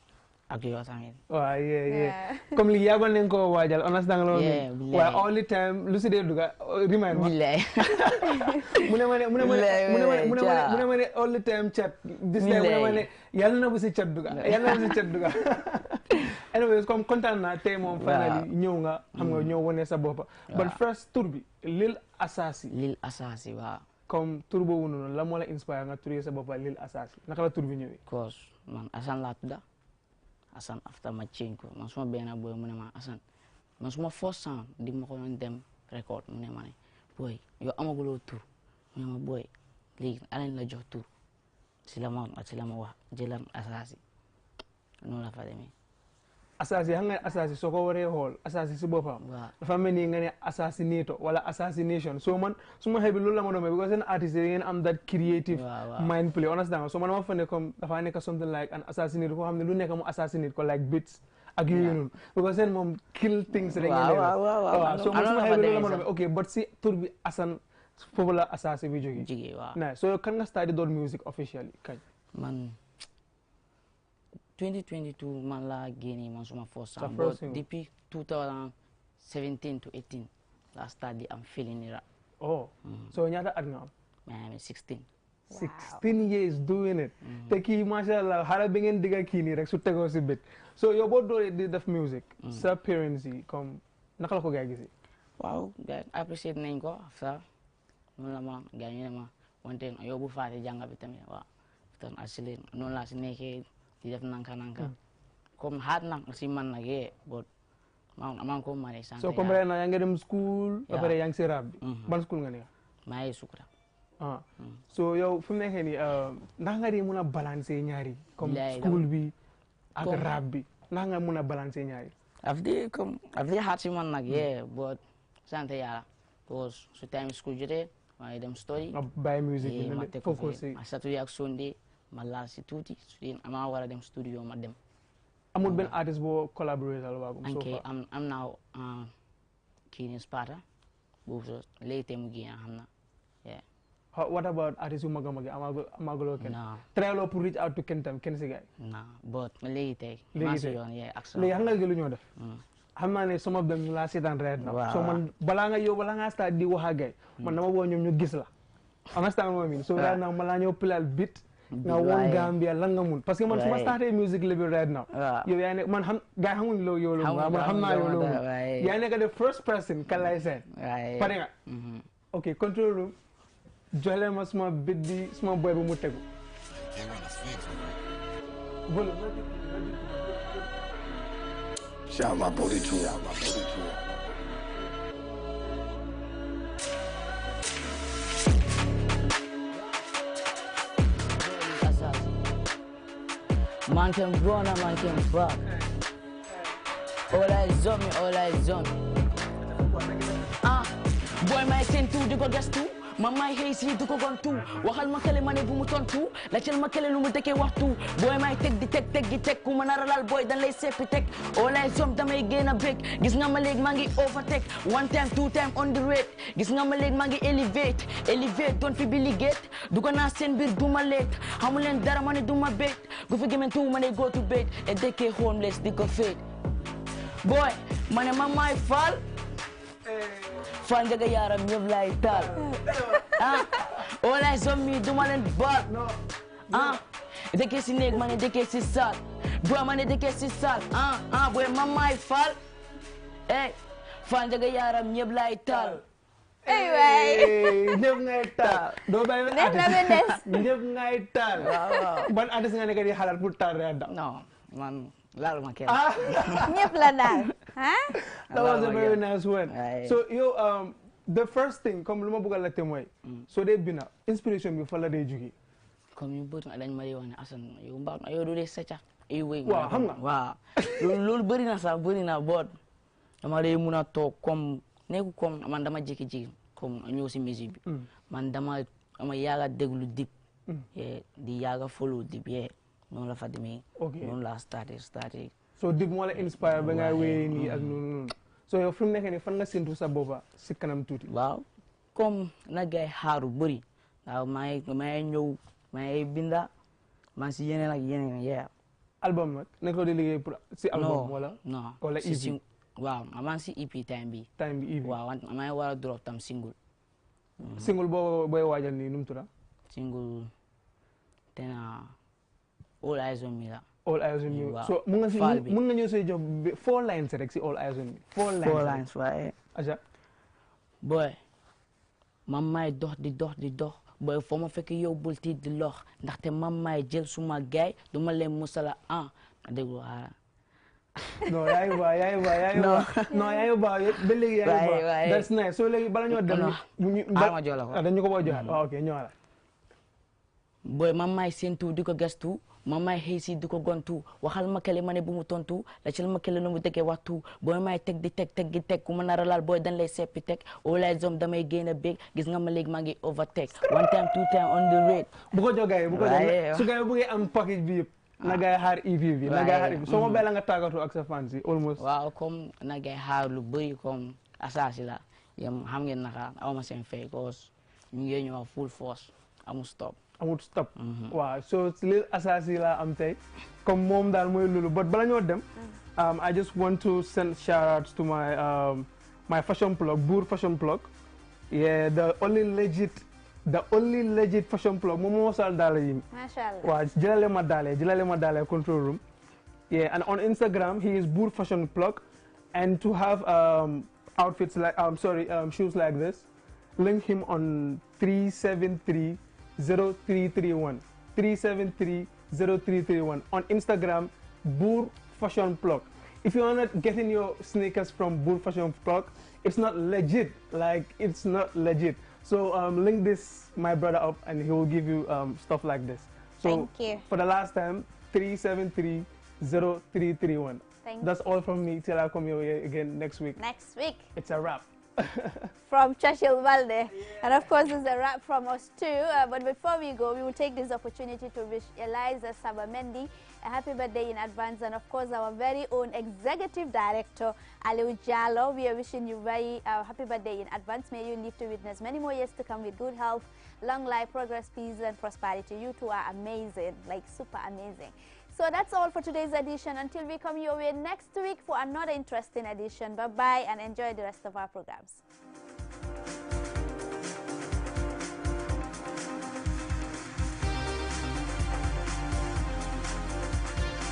ak yo tamit. Oh yeah. Comme li yagon len ko wajal understand lo. Yeah, why all the time lu ci de duga remind ma. Billahi. Mune all the time chat. This time mune yalla na bu ci chat duga. Yalla na bu ci chat duga. Anyways, comme content na tay mom finally ñew nga xam nga ñew woné sa bop. But first tour bi Lil Assasi. Lil Assasi wa. Comme tour bobu non la mo la inspire nga touré sa bop Lil Assasi. Naka la tour bi ñewé? Cause man Asan la tuda. Asan after ma change ko. Man suma bena boy mu ne ma Asan. Man suma first sound di ma ko non dem record mu ne ma ne boy yo amagulo tour. Mu ne ma boy légui alañ la jox tour. Si la ma wax jëlam Assasi. Non la fa démé. Assasi xam nga Assasi soo ko waree xool Assasi si boppam dafa mel ni nga ne assassinato wala assassination so man su ma xeebi loolu la ma doon because seen artiste yi ngeen am that creative mind play understand nga so man ma fa ne comme dafa nekk something like an assassinate koo xam ne lu nekk mu assassinate ko like beats ak yooyu noonu because seen moom kill things rek ngeen waaw so man su ma xeebi loolu la ma doon ok but si tur bi Assane foofu la Assasi bi jógee waaw so kan nga start doon music officially kañ man 2022 man la génne man suma first sound but depuis 2017 to 18 la start di am feeling ni rap. Oh so ñaata at nga am? I'm 16 years doing it te kii mashallah xale bi ngeen digga kii nii rek su tegoo si bit so yow boo dooree di def music sa parents yi comme naka la ko gaay gisee? waaw gaay appreciate nañ ko sa noonu la ma gaay ñu ne ma wante yow bu faate jàng bi tamit waaw tan asileen noonu laa si nekkee di def nanka comme hard na si man nag but man ko mane sant so comme na yaa ngi dem school ba pare yaa ngi si rap bi ban school nga nekk maa ngi Sukura so yow fu mu nekkee nii ndax nga di mun a balancer ñaari comme school bi ak rap bi ndax nga mun a balancer ñaari af di hard si man nag but sant yàlla because su time school jotee maa ngi dem study bàyyi music bi focus si Saturday ak Sunday ma laal si tuuti su dee ama war a dem studio ma dem. amul benn artiste boo collaboré la waagum so far. am now kii ni Sparta boobu so léegi mu génn xam na. What about artiste yu mag a mag amaguloo kenn. try loo pour reach out to kenn tam kenn si gars yi. non but léegi tey. léegi xam nga lu ñoo def. xam naa ne some of them ñu laa seetaan right now. so man balaa nga start di wax ak gars yi man dama boo ñoom ñu gis la. understand what I mean so right now ma laa ñëw pilal bit. nga woon Gambia lan nga mun parce que man su ma starté music label right now yow yaa ne man xam gars yi xamuñ loo yow la mun man xam naa yow la mun yaa nekk the first person kan lay seen pare nga ok control room jox leen ma suma bit bi suma boy bu mu tegu Shama Boditu. Man can run and man can back. All eyes on me, all eyes on me. Boy, my 10-2, you go guess 2. Mama hazy, you go gun 2. Wakal makele mane bumuton 2. Lachel makele lumuteke wax 2. Boy, my take the take. Kumanaralal boy, dan lay sepi tek. All eyes on me, gain a break. Gis nga ma leg mangi overtake. 1 time, 2 time on the rate. Gis nga ma leg mangi elevate. Don't fi billy get. Duga na sen bir duma late. Hamulen dara mane duma bait. Go fi game 2 mane go to bed. E deke homeless, di ko fade. Boy, mane mama fall. Fan jaga yaram ñëpp lay taal all eyes on me duma leen baal dëkkee si néeg ma ne dëkkee si saal boy ma ne dëkkee si saal boy mamay faal fan jaga yaram ñëpp lay taal ñëpp ngay taal doo bàyyi ñëpp ngay taal ban artiste nga nekk di xalaat pour taal rek non man laalu ma kenn ñëpp la daal That was a very nice one. So yo, the first thing, comme lu ma bëgg a laajte mooy. So they bina inspiration bi fa la dee jógee. Comme yu bëri dañ ma di wax ne Assane yow mbaax na yow doo dee secca. Waaw xam nga. Waaw loolu bëri na sax bëri na boot. Dama dee mun a toog comme nekku comme man dama jékki-jékki comme ñëw si musique bi. Man dama yaaga déglu dip. Di yaaga follow dip noonu la fa demee. Noonu la starté. So dip moo la inspire ba ngay wéy nii ak noonu. So yow fi mu nekk nii fan nga séntu sa boppa si kanam tuuti. Waaw comme na gay xaaru bëri waaw may ñëw may binda man si yeneen ak yeneen album nag naka di liggéey pour si album wala non wala EP waaw man si EP time bi EP waaw may war a drop tam single booy waajal nii nu mu tudd single tena All Eyes on Me la All Eyes on Me so mun nga ñëw see jox 4 lines rek si All Eyes on Me 4 lines waaye aja boy man may dox di dox boy foo ma fekk yow bul tiit di lox ndaxte man may jël suma gaay du ma leen musala déglu non yaay ba ba léegi yaay ba that's nice so léegi bala ñoo dem ma jox la ko dañu ko boo joxaat ok ñëwala boy man may séentu di ko gestu man may xëy si di ko gontu waxal ma kele ma ne bu mu tontu la ci ma kele lu mu dëggee waxtu booy may teg di teg ku ma nar a laal booy dañ lay seppi teg olay zom damay génn a bég gis nga ma léegi maa ngi overtake 1 time 2 time on the rate bu ko jox gars yi su gars yi bëggee am package bi yëpp na gars yi xaar EP bi na gars yi xaar EP soo ma bàyyi la nga tàggatu ak sa fans yi almost waaw comme na gars yi xaar lu bëri comme ASSASI la yam xam ngeen naka awma seen fay cause ñu ngi ñëw full force amul stop waaw so li ASSASI la am tey comme moom daal mooy loolu but bala ñoo dem I just want to send shout outs to my my fashion plug Bour fashion plug the only legit fashion plug moom moo sol daal yi mashallah waaw jëlale ma daale control room and on Instagram he is Bour fashion plug and to have outfits like shoes like this link him on 373 0331 373-0331 on Instagram Bour Fashion Plug. If you are not getting your sneakers from Bour Fashion Plug, it's not legit. So link this my brother up and he will give you stuff like this. So thank you. For the last time 373-0331. That's all from me till I come your way again next week. It's a wrap. From Churchill Valde. And of course, it's a wrap from us too. But before we go, we will take this opportunity to wish Eliza Sabamendi a happy birthday in advance. And of course, our very own Executive Director, Aliu Jallo, we are wishing you very happy birthday in advance. May you live to witness many more years to come with good health, long life, progress, peace, and prosperity. You two are amazing, like super amazing. So that's all for today's edition. Until we come your way next week for another interesting edition. Bye-bye and enjoy the rest of our programs.